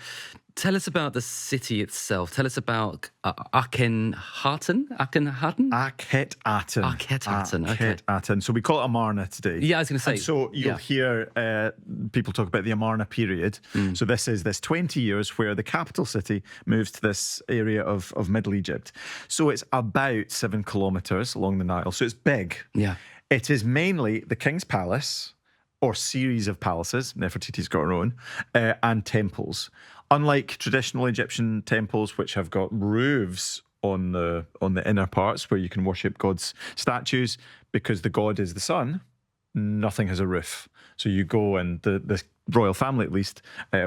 S2: Tell us about the city itself. Tell us about Akhenaten?
S1: Akhenaten.
S2: Okay.
S1: Aten. So we call it Amarna today.
S2: Yeah, I was going to say.
S1: And so you'll hear people talk about the Amarna period. So this is this 20 years where the capital city moves to this area of Middle Egypt. So it's about 7 kilometres along the Nile. So it's big.
S2: Yeah.
S1: It is mainly the king's palace or series of palaces. Nefertiti's got her own, and temples. Unlike traditional Egyptian temples, which have got roofs on the inner parts where you can worship God's statues, because the god is the sun, nothing has a roof. So you go and the royal family, at least,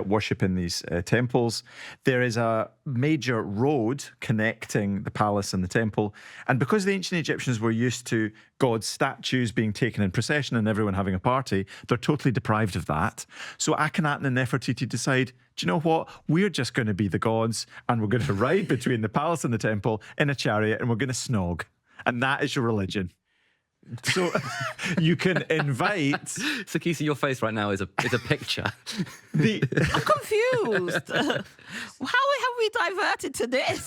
S1: worship in these temples. There is a major road connecting the palace and the temple. And because the ancient Egyptians were used to God's statues being taken in procession and everyone having a party, they're totally deprived of that. So Akhenaten and Nefertiti decide, do you know what? We're just going to be the gods, and we're going to ride between the palace and the temple in a chariot, and we're going to snog. And that is your religion. So you can invite
S2: Sikisa, your face right now is a picture.
S1: the.
S3: I'm confused. How have we diverted to this?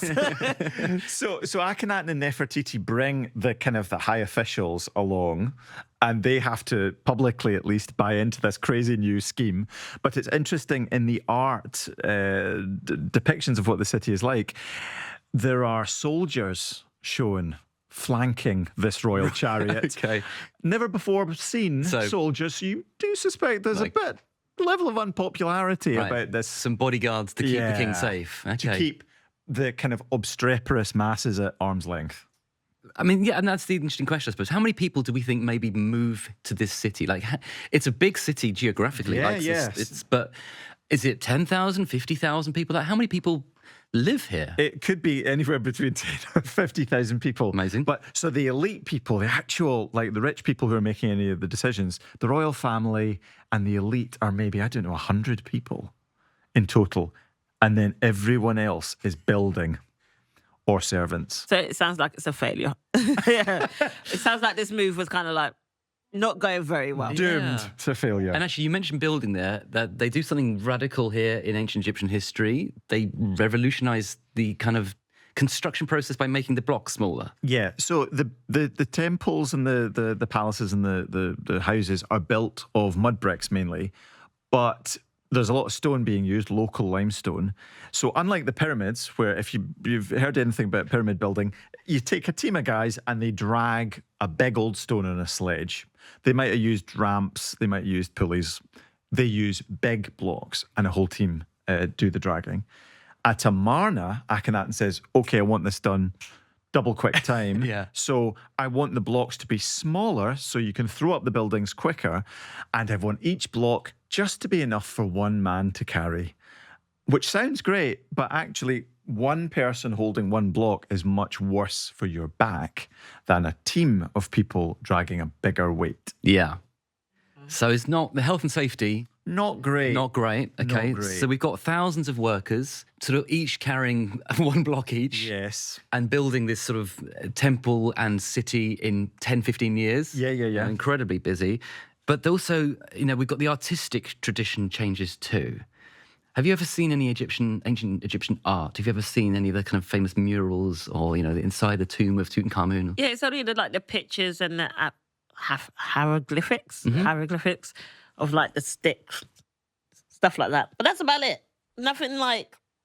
S1: So Akhenaten and Nefertiti bring the kind of the high officials along, and they have to publicly at least buy into this crazy new scheme. But it's interesting in the art depictions of what the city is like. There are soldiers shown flanking this royal chariot.
S2: Okay.
S1: Never before seen soldiers. So you do suspect there's a bit level of unpopularity about this.
S2: Some bodyguards to keep the king safe. Okay.
S1: To keep the kind of obstreperous masses at arm's length.
S2: I mean, yeah, and that's the interesting question, I suppose. How many people do we think maybe move to this city? Like, it's a big city geographically.
S1: Yeah,
S2: like,
S1: yes.
S2: But is it 10,000, 50,000 people? Like, how many people live here?
S1: It could be anywhere between 10 and 50,000 people.
S2: Amazing.
S1: But so the elite people, the actual, like the rich people who are making any of the decisions, the royal family and the elite are maybe, 100 people in total. And then everyone else is building or servants.
S3: So it sounds like it's a failure. Yeah. It sounds like this move was kind of like not going very well.
S1: Doomed to failure.
S2: And actually, you mentioned building there, that they do something radical here in ancient Egyptian history. They revolutionise the kind of construction process by making the blocks smaller.
S1: Yeah, so the temples and the palaces and the houses are built of mud bricks mainly, but there's a lot of stone being used, local limestone. So unlike the pyramids, where if you've heard anything about pyramid building, you take a team of guys and they drag a big old stone on a sledge. They might have used ramps, they might have used pulleys. They use big blocks and a whole team do the dragging. At Amarna, Akhenaten says, okay, I want this done double quick time.
S2: Yeah.
S1: So I want the blocks to be smaller so you can throw up the buildings quicker. And I want each block just to be enough for one man to carry, which sounds great, but actually one person holding one block is much worse for your back than a team of people dragging a bigger weight.
S2: Yeah. So it's not the health and safety.
S1: Not great.
S2: Not great. Okay.
S1: Not great.
S2: So we've got thousands of workers, sort of each carrying one block each.
S1: Yes.
S2: And building this sort of temple and city in 10, 15 years.
S1: Yeah.
S2: Incredibly busy. But also, we've got the artistic tradition changes too. Have you ever seen any ancient Egyptian art? Have you ever seen any of the kind of famous murals or, inside the tomb of Tutankhamun?
S3: Yeah, it's only the pictures and the hieroglyphics of like the sticks, stuff like that. But that's about it. Nothing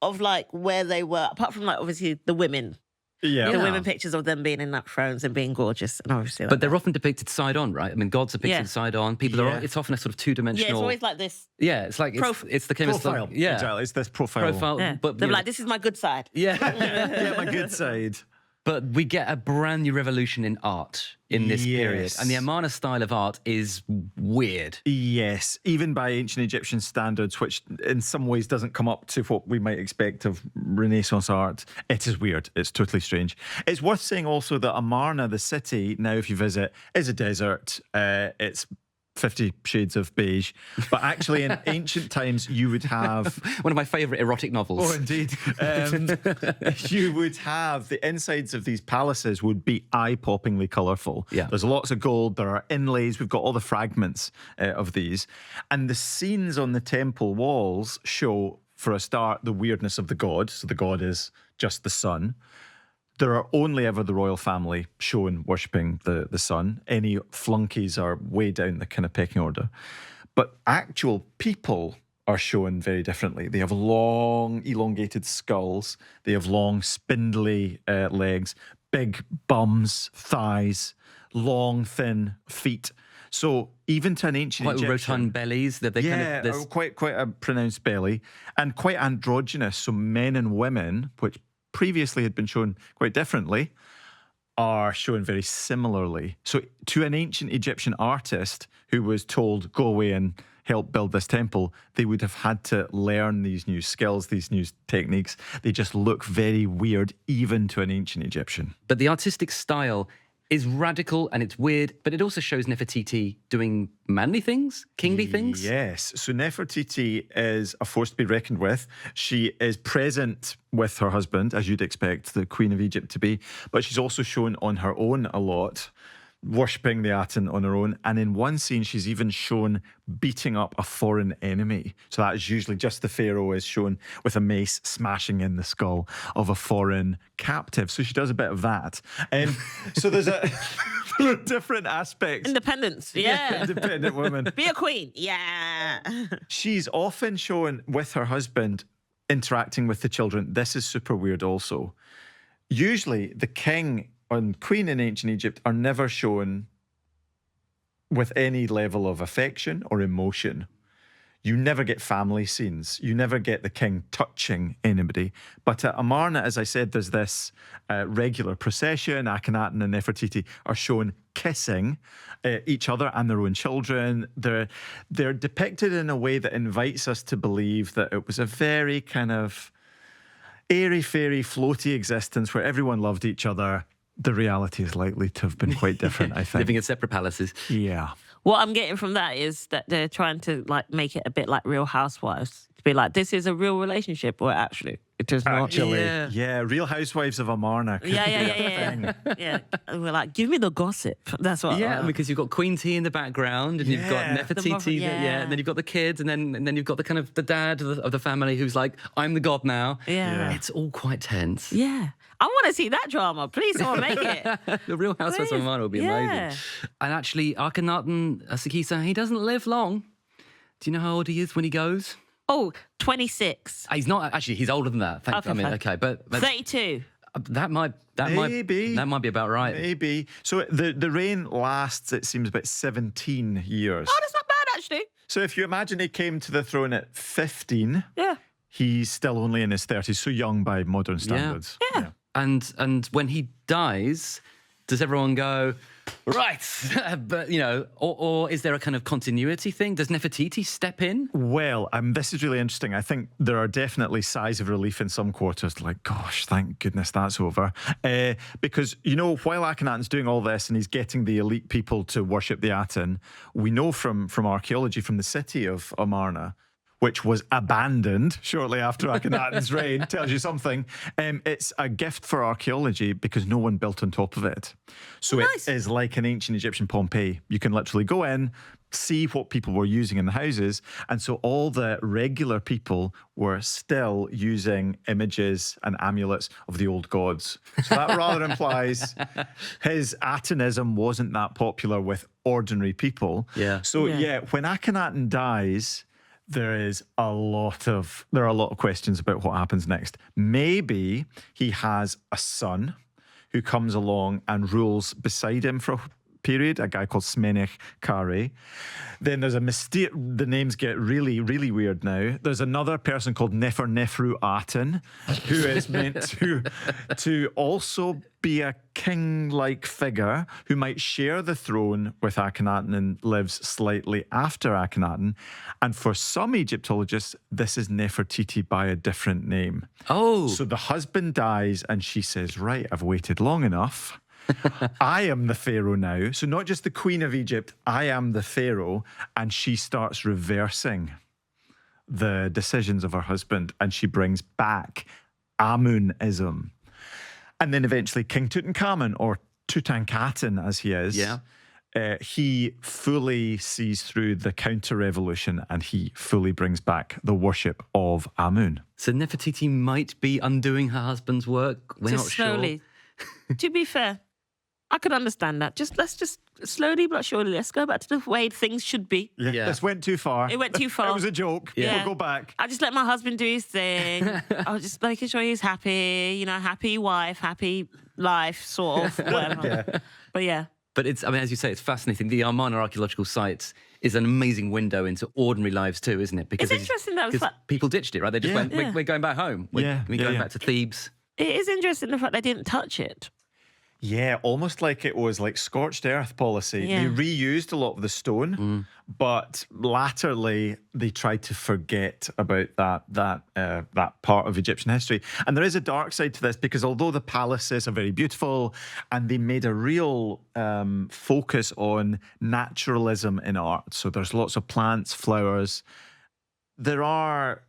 S3: of where they were, apart from obviously the women.
S1: Yeah.
S3: The women pictures of them being in that thrones and being gorgeous, and obviously.
S2: But they're often depicted side on, right? I mean, gods are depicted side on. People are. It's often a sort of two-dimensional.
S3: Yeah, it's always like this.
S2: Yeah, it's like it's the chemist
S1: profile.
S2: Yeah,
S1: exactly. It's this profile.
S3: Yeah.
S2: But
S3: they're like, this is my good side.
S2: yeah.
S1: Yeah, my good side.
S2: But we get a brand new revolution in art in this period.
S1: Yes.
S2: And the Amarna style of art is weird.
S1: Yes, even by ancient Egyptian standards, which in some ways doesn't come up to what we might expect of Renaissance art. It is weird. It's totally strange. It's worth saying also that Amarna, the city, now if you visit, is a desert. It's 50 Shades of Beige. But actually in ancient times, you would have...
S2: One of my favourite erotic novels.
S1: Oh, indeed. You would have the insides of these palaces would be eye-poppingly colourful.
S2: Yeah.
S1: There's lots of gold. There are inlays. We've got all the fragments of these. And the scenes on the temple walls show, for a start, the weirdness of the god. So the god is just the sun. There are only ever the royal family shown worshipping the sun. Any flunkies are way down the kind of pecking order. But actual people are shown very differently. They have long, elongated skulls. They have long, spindly legs, big bums, thighs, long, thin feet. So even to an ancient
S2: quite
S1: Egyptian,
S2: rotund bellies.
S1: Quite a pronounced belly, and quite androgynous. So men and women, which previously had been shown quite differently, are shown very similarly. So to an ancient Egyptian artist who was told, go away and help build this temple, they would have had to learn these new skills, these new techniques. They just look very weird, even to an ancient Egyptian.
S2: But the artistic style is radical and it's weird, but it also shows Nefertiti doing manly things, kingly things.
S1: Yes. So Nefertiti is a force to be reckoned with. She is present with her husband, as you'd expect the Queen of Egypt to be, but she's also shown on her own a lot. worshipping the Aten on her own. And in one scene, she's even shown beating up a foreign enemy. So that is usually just the pharaoh is shown with a mace smashing in the skull of a foreign captive. So she does a bit of that. So there are different aspects.
S3: Independence, yeah.
S1: Independent woman.
S3: Be a queen, yeah.
S1: She's often shown with her husband interacting with the children. This is super weird also. Usually the king and queen in ancient Egypt are never shown with any level of affection or emotion. You never get family scenes. You never get the king touching anybody. But at Amarna, as I said, there's this regular procession. Akhenaten and Nefertiti are shown kissing each other and their own children. They're depicted in a way that invites us to believe that it was a very kind of airy-fairy, floaty existence where everyone loved each other. The reality is likely to have been quite different, I think.
S2: Living in separate palaces.
S1: Yeah.
S3: What I'm getting from that is that they're trying to like make it a bit like Real Housewives. To be like, this is a real relationship, or actually, it is not.
S1: Actually,
S2: Yeah.
S1: yeah, Real Housewives of Amarna. could be a thing.
S3: Yeah. And we're like, give me the gossip. That's what.
S2: Yeah, because you've got Queen T in the background, and you've got
S1: Yeah.
S2: Nefertiti, and then you've got the kids, and then you've got the kind of the dad of the family who's like, I'm the god now.
S3: Yeah.
S2: It's all quite tense.
S3: Yeah. I want to see that drama. Please, someone make it.
S2: The Real Housewives of
S3: Please.
S2: Amarna would be
S3: Yeah.
S2: amazing. And actually, Akhenaten, Sikisa, he doesn't live long. Do you know how old he is when he goes?
S3: Oh, 26.
S2: He's not actually. He's older than that.
S3: Okay, fine.
S2: Okay, but
S3: 32.
S2: that might
S1: Maybe.
S2: be about right.
S1: Maybe. So the reign lasts, it seems, about 17 years.
S3: Oh, that's not bad, actually.
S1: So if you imagine he came to the throne at 15,
S3: Yeah.
S1: he's still only in his 30s, so young by modern standards.
S3: Yeah.
S2: And when he dies, does everyone go, right? But, or is there a kind of continuity thing? Does Nefertiti step in?
S1: Well, this is really interesting. I think there are definitely sighs of relief in some quarters, like, gosh, thank goodness that's over. Because, while Akhenaten's doing all this and he's getting the elite people to worship the Aten, we know from archaeology from the city of Amarna, which was abandoned shortly after Akhenaten's reign, tells you something. It's a gift for archaeology because no one built on top of it. So
S3: Nice.
S1: it is like an ancient Egyptian Pompeii. You can literally go in, see what people were using in the houses. And so all the regular people were still using images and amulets of the old gods. So that rather implies his Atenism wasn't that popular with ordinary people.
S2: Yeah.
S1: So
S3: Yeah.
S1: when Akhenaten dies, there are a lot of questions about what happens next. Maybe he has a son who comes along and rules beside him for a period, a guy called Smenech Kare. Then there's the names get really, really weird now. There's another person called Nefertiti Aten, who is meant to also be a king-like figure who might share the throne with Akhenaten and lives slightly after Akhenaten. And for some Egyptologists, this is Nefertiti by a different name.
S2: Oh.
S1: So the husband dies and she says, right, I've waited long enough. I am the pharaoh now. So not just the queen of Egypt, I am the pharaoh. And she starts reversing the decisions of her husband and she brings back Amunism. And then eventually King Tutankhamun, or Tutankhaten as he is, he fully sees through the counter-revolution and he fully brings back the worship of Amun.
S2: So Nefertiti might be undoing her husband's work. We're
S3: Just
S2: not
S3: slowly. To be fair, I could understand that. Let's just slowly but surely, let's go back to the way things should be.
S2: Yeah.
S1: This went too far.
S3: It went too far.
S1: It was a joke.
S2: Yeah.
S1: We'll go back.
S3: I just let my husband do his thing. I was just making sure he's happy, happy wife, happy life, sort of, whatever. But yeah.
S2: But as you say, it's fascinating. The Amarna archaeological site is an amazing window into ordinary lives too, isn't it? Because
S3: It's interesting that
S2: because people ditched it, right? They just went, we're going back home. We're going back to Thebes.
S3: It is interesting the fact they didn't touch it.
S1: Yeah, almost like it was like scorched earth policy.
S3: Yeah.
S1: They reused a lot of the stone, but latterly they tried to forget about that part of Egyptian history. And there is a dark side to this because although the palaces are very beautiful and they made a real focus on naturalism in art, so there's lots of plants, flowers, there are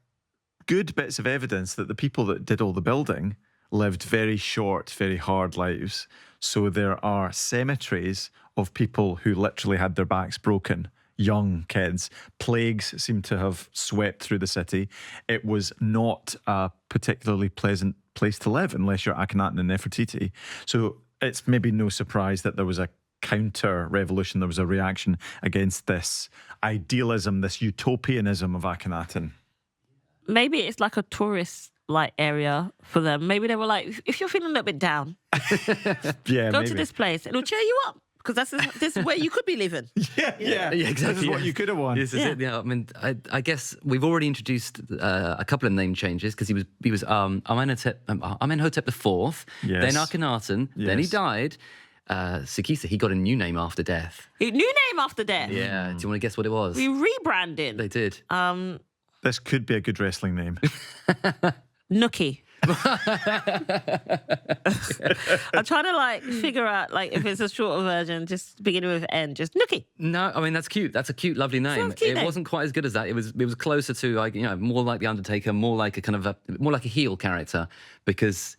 S1: good bits of evidence that the people that did all the building lived very short, very hard lives. So there are cemeteries of people who literally had their backs broken, young kids. Plagues seem to have swept through the city. It was not a particularly pleasant place to live unless you're Akhenaten and Nefertiti. So it's maybe no surprise that there was a counter-revolution. There was a reaction against this idealism, this utopianism of Akhenaten.
S3: Maybe it's like a tourist area for them. Maybe they were like, if you're feeling a little bit down,
S1: Yeah,
S3: go
S1: maybe.
S3: to this place. It'll cheer you up because this is where you could be living.
S1: Yeah,
S2: exactly.
S1: This is what you could have won.
S2: This is it. Yeah, I mean, I guess we've already introduced a couple of name changes because he was Amenhotep IV,
S1: Yes.
S2: then Akhenaten, then he
S1: Yes.
S2: died. Sikisa, he got a new name after death.
S3: New name after death.
S2: Yeah. Do you want to guess what it was?
S3: We rebranding.
S2: They did.
S1: This could be a good wrestling name.
S3: Nookie. I'm trying to figure out if it's a shorter version, just beginning with N, just Nookie.
S2: No, I mean that's cute. That's a cute, lovely name.
S3: Sounds cute
S2: It
S3: name.
S2: wasn't quite as good as that. It was closer to more like the Undertaker, more like a heel character because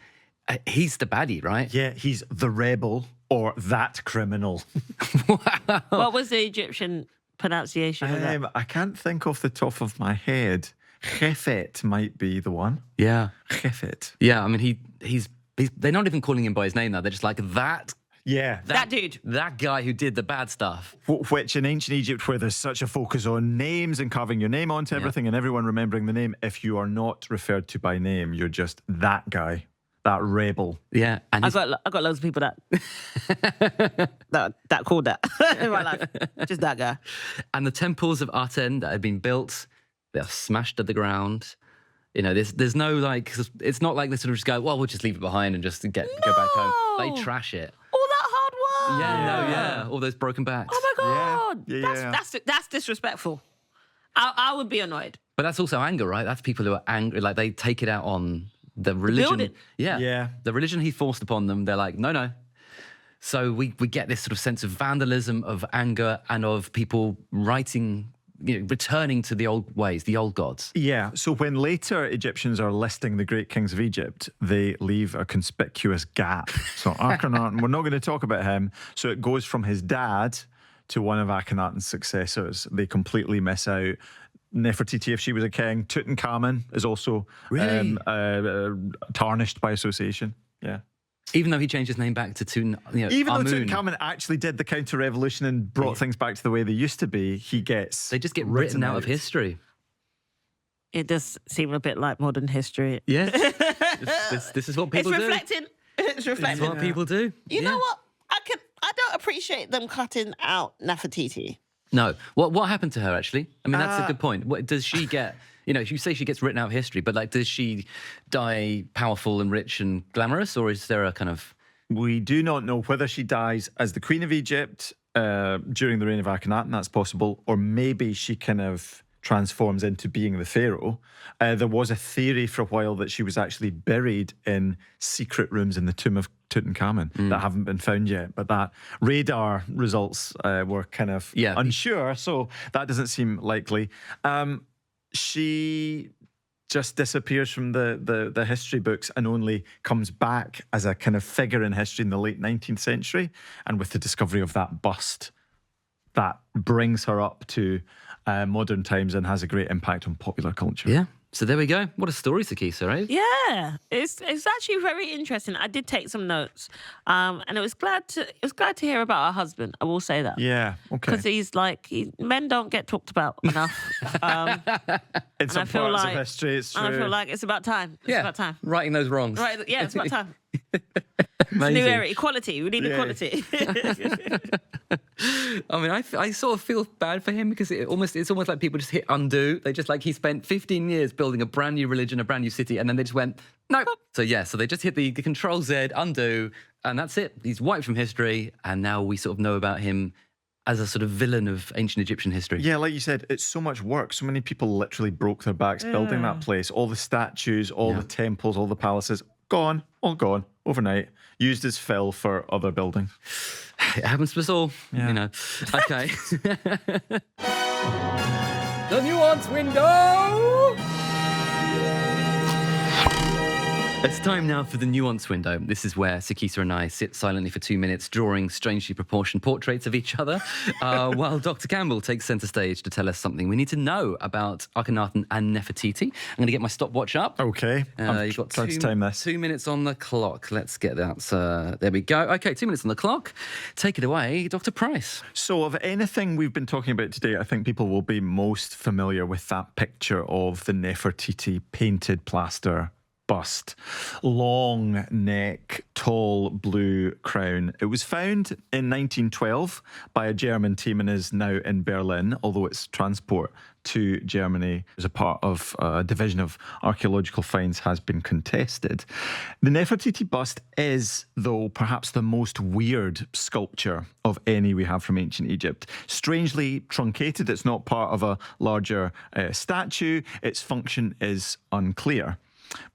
S2: he's the baddie, right?
S1: Yeah, he's the rebel or that criminal.
S3: What was the Egyptian pronunciation of that?
S1: I can't think off the top of my head. Khefet might be the one.
S2: Yeah,
S1: Khefet.
S2: yeah. I mean he's they're not even calling him by his name now. They're just like that
S1: Yeah.
S3: That dude.
S2: that guy who did the bad stuff.
S1: Which in ancient Egypt, where there's such a focus on names and carving your name onto everything and everyone remembering the name, if you are not referred to by name, you're just that guy, that rebel.
S2: Yeah, and
S3: I got loads of people that called that in my life. Just that guy.
S2: and the temples of Aten that had been built, they are smashed to the ground. You know, there's no it's not like they sort of just go, well, we'll just leave it behind and just go back home. They trash it.
S3: All that hard work.
S2: Yeah, all those broken backs.
S3: Oh my God.
S1: Yeah.
S3: That's disrespectful. I would be annoyed.
S2: But that's also anger, right? That's people who are angry, like they take it out on the religion.
S3: building.
S1: Yeah.
S2: The religion he forced upon them. They're like, no. So we get this sort of sense of vandalism, of anger, and of people returning to the old ways, the old gods.
S1: Yeah, so when later Egyptians are listing the great kings of Egypt, they leave a conspicuous gap. So Akhenaten, we're not going to talk about him. So it goes from his dad to one of Akhenaten's successors. They completely miss out. Nefertiti, if she was a king. Tutankhamun is also
S2: Really?
S1: tarnished by association. Yeah.
S2: Even though he changed his name back to
S1: Even though
S2: Amun,
S1: Tutankhamun actually did the counter-revolution and brought things back to the way they used to be, he gets
S2: they just get written out of history.
S3: It does seem a bit like modern history.
S2: Yes. this is what people
S3: It's
S2: do.
S3: reflecting. It's
S2: This
S3: reflecting.
S2: is what people do.
S3: You know what? I don't appreciate them cutting out Nefertiti.
S2: No. What happened to her, actually? I mean, that's a good point. What, does she get... you say she gets written out of history, but does she die powerful and rich and glamorous, or is there a kind of...
S1: We do not know whether she dies as the Queen of Egypt during the reign of Akhenaten, that's possible, or maybe she kind of transforms into being the pharaoh. There was a theory for a while that she was actually buried in secret rooms in the tomb of Tutankhamun that haven't been found yet, but that radar results were kind of unsure, so that doesn't seem likely. She just disappears from the history books and only comes back as a kind of figure in history in the late 19th century. And with the discovery of that bust, that brings her up to modern times and has a great impact on popular culture.
S2: Yeah. So there we go. What a story, Sikisa, right?
S3: Yeah, it's actually very interesting. I did take some notes, and it was glad to hear about her husband. I will say that.
S1: Yeah, okay.
S3: Because men don't get talked about enough.
S1: In some
S3: I feel
S1: parts
S3: like-
S1: of history, it's true.
S3: And I feel like it's about time. It's about time.
S2: Righting those wrongs.
S3: Right? Yeah, it's about time.
S2: Amazing.
S3: New era, equality. We need
S1: Yeah.
S3: equality.
S2: I mean, I sort of feel bad for him because it's almost like people just hit undo. They just he spent 15 years building a brand new religion, a brand new city, and then they just went, no. So they just hit the Control Z, undo, and that's it. He's wiped from history, and now we sort of know about him as a sort of villain of ancient Egyptian history.
S1: Yeah, like you said, it's so much work. So many people literally broke their backs building that place. All the statues, all the temples, all the palaces, all gone overnight. Used as fill for other buildings.
S2: It happens to us all, Okay. The Nuance Window! It's time now for the Nuance Window. This is where Sikisa and I sit silently for 2 minutes, drawing strangely proportioned portraits of each other, while Dr. Campbell takes centre stage to tell us something we need to know about Akhenaten and Nefertiti. I'm going to get my stopwatch up.
S1: Okay.
S2: You've got
S1: trying to time this.
S2: 2 minutes on the clock. Let's get that. There we go. Okay, 2 minutes on the clock. Take it away, Dr. Price.
S1: So of anything we've been talking about today, I think people will be most familiar with that picture of the Nefertiti painted plaster bust. Long neck, tall blue crown. It was found in 1912 by a German team and is now in Berlin, although its transport to Germany as a part of a division of archaeological finds has been contested. The Nefertiti bust is, though, perhaps the most weird sculpture of any we have from ancient Egypt. Strangely truncated, it's not part of a larger statue. Its function is unclear.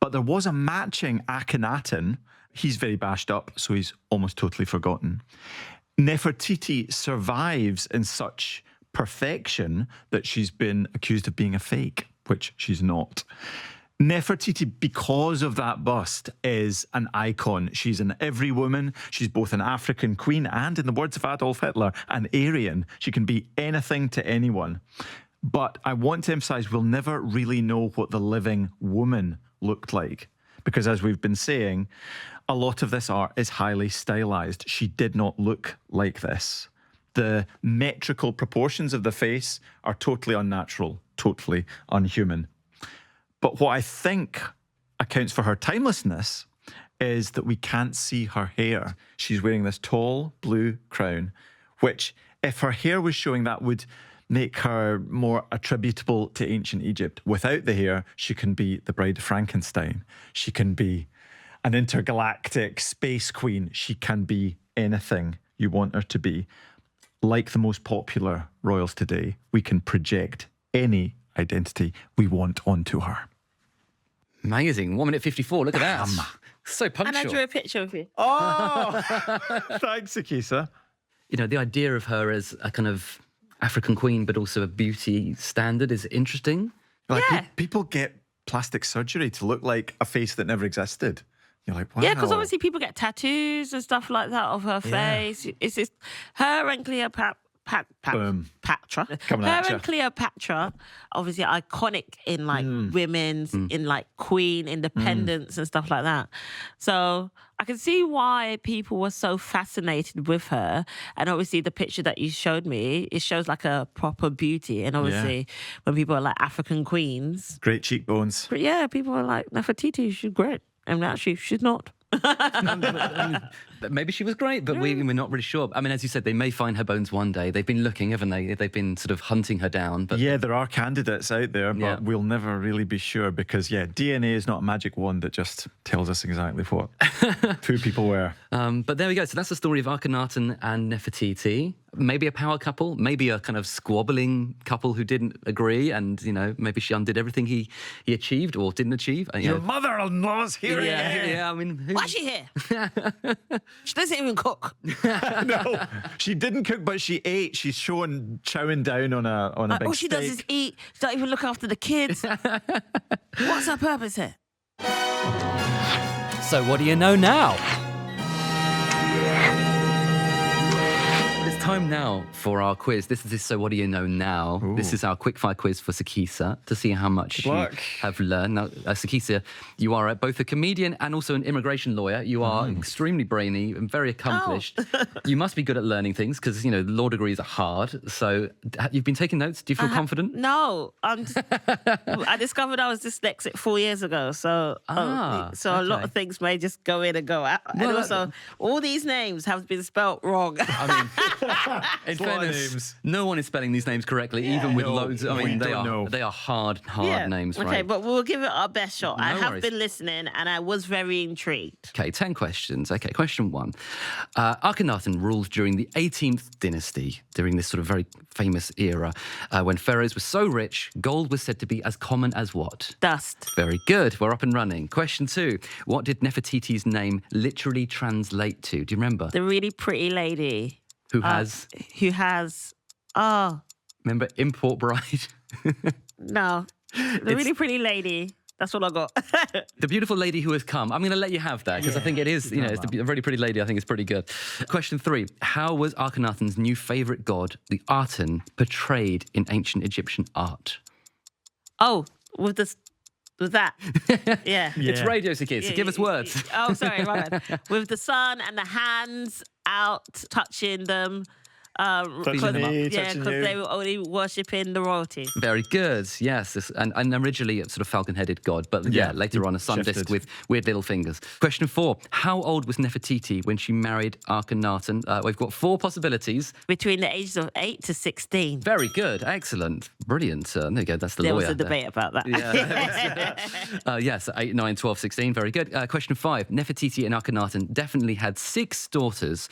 S1: But there was a matching Akhenaten. He's very bashed up, so he's almost totally forgotten. Nefertiti survives in such perfection that she's been accused of being a fake, which she's not. Nefertiti, because of that bust, is an icon. She's an every woman. She's both an African queen and, in the words of Adolf Hitler, an Aryan. She can be anything to anyone. But I want to emphasize we'll never really know what the living woman looked like, because as we've been saying, a lot of this art is highly stylized. She did not look like this. The metrical proportions of the face are totally unnatural, totally unhuman. But what I think accounts for her timelessness is that we can't see her hair. She's wearing this tall blue crown, which, if her hair was showing, that would make her more attributable to ancient Egypt. Without the hair, she can be the Bride of Frankenstein. She can be an intergalactic space queen. She can be anything you want her to be. Like the most popular royals today, we can project any identity we want onto her.
S2: Amazing. 1 minute 54. Look at that. So punctual.
S3: And I drew a picture of you.
S1: Oh, thanks, Sikisa.
S2: You know, the idea of her as a kind of African queen, but also a beauty standard is interesting.
S1: Like,
S3: Yeah.
S1: people get plastic surgery to look like a face that never existed. You're like, wow.
S3: Yeah, because obviously people get tattoos and stuff like that of her face. It's just her and Cleopatra.
S1: Boom.
S3: Patra.
S1: Coming
S3: Her
S1: at ya.
S3: and Cleopatra, obviously iconic in like women's, in like queen independence and stuff like that. So I can see why people were so fascinated with her. And obviously the picture that you showed me, it shows like a proper beauty. And obviously when people are like African queens,
S1: Great cheekbones.
S3: but yeah, people are like, Nefertiti, she's great. And actually, she's not.
S2: Maybe she was great, but we're not really sure. I mean, as you said, they may find her bones one day. They've been looking, haven't they? They've been sort of hunting her down. But
S1: Yeah, there are candidates out there, but
S2: Yeah.
S1: we'll never really be sure because, DNA is not a magic wand that just tells us exactly what two people were.
S2: but there we go. So that's the story of Akhenaten and Nefertiti. Maybe a power couple, maybe a kind of squabbling couple who didn't agree, and maybe she undid everything he achieved or didn't achieve.
S1: Your mother-in-law's here again.
S2: Yeah. I mean,
S3: Why is she here? She doesn't even cook.
S1: No, she didn't cook, but she ate. She's chowing down on a big
S3: All she does is
S1: steak.
S3: eat. She don't even look after the kids. What's her purpose here?
S2: So what do you know now? It's time now for our quiz. This is So What Do You Know Now?
S1: Ooh.
S2: This is our quickfire quiz for Sikisa to see how much you
S1: luck.
S2: have learned. Now, Sikisa, you are both a comedian and also an immigration lawyer. You are extremely brainy and very accomplished. You must be good at learning things because, the law degrees are hard. So you've been taking notes. Do you feel confident?
S3: No, I discovered I was dyslexic 4 years ago. So, a lot of things may just go in and go out. And
S2: Well,
S3: also, all these names have been spelt wrong.
S2: I mean, in
S1: a lot of
S2: fairness,
S1: names.
S2: no one is spelling these names correctly, even with
S1: No,
S2: loads. I
S1: we
S2: mean,
S1: don't know.
S2: they are hard names, right?
S3: Okay, but we'll give it our best shot. I
S2: No
S3: have
S2: worries.
S3: been listening and I was very intrigued.
S2: Okay, 10 questions. Okay, question 1. Akhenaten ruled during the 18th dynasty, during this sort of very famous era, when pharaohs were so rich, gold was said to be as common as what?
S3: Dust.
S2: Very good. We're up and running. Question 2. What did Nefertiti's name literally translate to? Do you remember?
S3: The really pretty lady.
S2: Who has?
S3: Oh,
S2: Remember Import Bride?
S3: no. The really pretty lady. That's all I got.
S2: The beautiful lady who has come. I'm going to let you have that because I think it is, it's a really pretty lady. I think it's pretty good. Question 3. How was Akhenaten's new favourite god, the Aten, portrayed in ancient Egyptian art?
S3: Oh, with that. Yeah.
S2: It's radio, Sikisa. Give us words.
S3: Oh, sorry, my bad. With the sun and the hands out touching them.
S1: Touching me, touching
S3: because
S1: you.
S3: they were only worshipping the royalty.
S2: Very good. Yes. And originally a sort of falcon-headed god, but later on a sun
S1: shifted.
S2: disk with weird little fingers. Question 4. How old was Nefertiti when she married Akhenaten? We've got 4 possibilities.
S3: Between the ages of 8 to 16.
S2: Very good. Excellent. Brilliant. There you go. That's the
S3: There
S2: lawyer.
S3: was a debate about that.
S2: Yes, 8, 9, 12, 16. Very good. Question 5. Nefertiti and Akhenaten definitely had 6 daughters,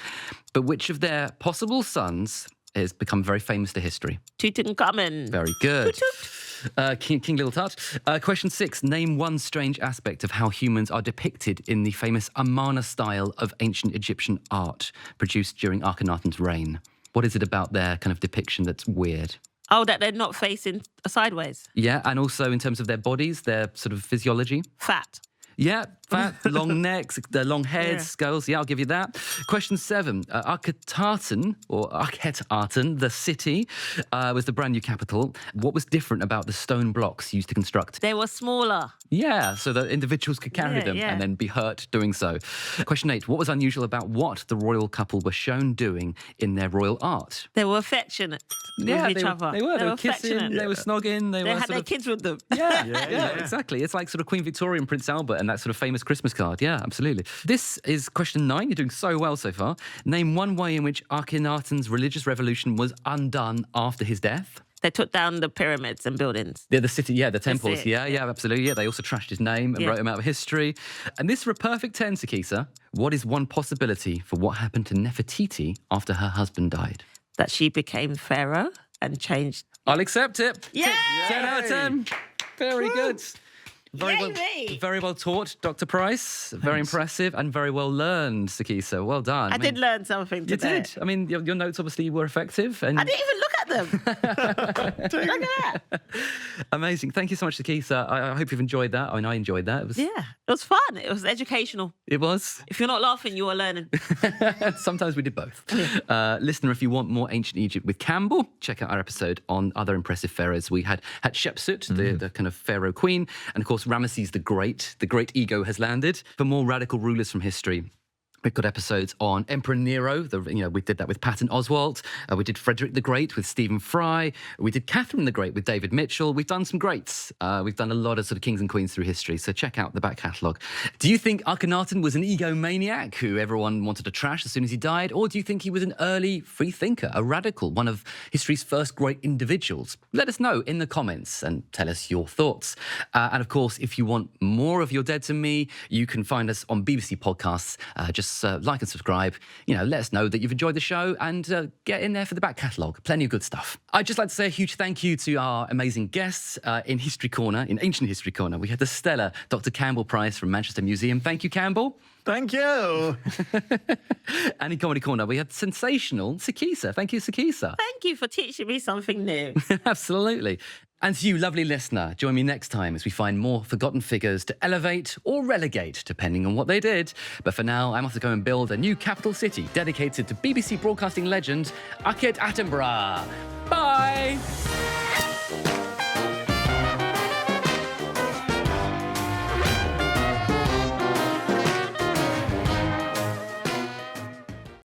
S2: but which of their possible sons has become very famous to history?
S3: Tutankhamun.
S2: Very good.
S3: Toot,
S2: King Little Tut. Question 6. Name one strange aspect of how humans are depicted in the famous Amarna style of ancient Egyptian art produced during Akhenaten's reign. What is it about their kind of depiction that's weird?
S3: Oh, that they're not facing sideways.
S2: Yeah, and also in terms of their bodies, their sort of physiology.
S3: Fat.
S2: Yeah, fat, long necks, the long heads,
S3: Yeah.
S2: skulls. Yeah, I'll give you that. Question 7. Akhenaten, or Akhenaten, the city, was the brand new capital. What was different about the stone blocks used to construct?
S3: They were smaller.
S2: Yeah, so that individuals could carry them and then be hurt doing so. Question 8. What was unusual about what the royal couple were shown doing in their royal art?
S3: They were affectionate with each other.
S2: They were kissing,
S3: affectionate.
S2: they were snogging, they
S3: They
S2: were
S3: had
S2: sort
S3: their
S2: of...
S3: kids with them.
S2: Yeah, exactly. It's like sort of Queen Victoria and Prince Albert and that sort of famous Christmas card. Yeah, absolutely. This is question 9. You're doing so well so far. Name one way in which Akhenaten's religious revolution was undone after his death.
S3: They took down the pyramids and buildings.
S2: The city, the temples.
S3: it.
S2: Yeah, absolutely. Yeah, they also trashed his name and wrote him out of history. And this for a perfect 10, Sikisa. What is one possibility for what happened to Nefertiti after her husband died?
S3: That she became pharaoh and changed.
S2: I'll accept it.
S3: Yay!
S2: 10 out of 10. Very good.
S3: Yay,
S2: Very well taught, Dr. Price. Very impressive and very well learned, Sikisa. Well done.
S3: I did learn something
S2: You
S3: today.
S2: did. I mean, your notes obviously were effective. And
S3: I didn't even look at them. Look at that.
S2: amazing. Thank you so much, Sikisa. I hope you've enjoyed that. I mean, I enjoyed that. It was.
S3: Yeah, it was fun. It was educational.
S2: It was.
S3: If you're not laughing, you are learning.
S2: Sometimes we did both. Listener, if you want more ancient Egypt with Campbell, check out our episode on other impressive pharaohs. We had Hatshepsut, the kind of pharaoh queen, and of course Ramesses the Great ego has landed. For more radical rulers from history, we've got episodes on Emperor Nero. We did that with Patton Oswalt. We did Frederick the Great with Stephen Fry. We did Catherine the Great with David Mitchell. We've done some greats. We've done a lot of sort of kings and queens through history. So check out the back catalogue. Do you think Akhenaten was an egomaniac who everyone wanted to trash as soon as he died? Or do you think he was an early free thinker, a radical, one of history's first great individuals? Let us know in the comments and tell us your thoughts. And of course, if you want more of Your Dead to Me, you can find us on BBC Podcasts. Just like and subscribe. Let us know that you've enjoyed the show and get in there for the back catalogue. Plenty of good stuff. I'd just like to say a huge thank you to our amazing guests in History Corner, in Ancient History Corner. We had the stellar Dr. Campbell Price from Manchester Museum. Thank you, Campbell.
S1: Thank you.
S2: And in Comedy Corner, we had sensational Sikisa. Thank you, Sikisa.
S3: Thank you for teaching me something new.
S2: Absolutely. And to you, lovely listener, join me next time as we find more forgotten figures to elevate or relegate, depending on what they did. But for now, I'm off to go and build a new capital city dedicated to BBC broadcasting legend Akhenaten. Bye!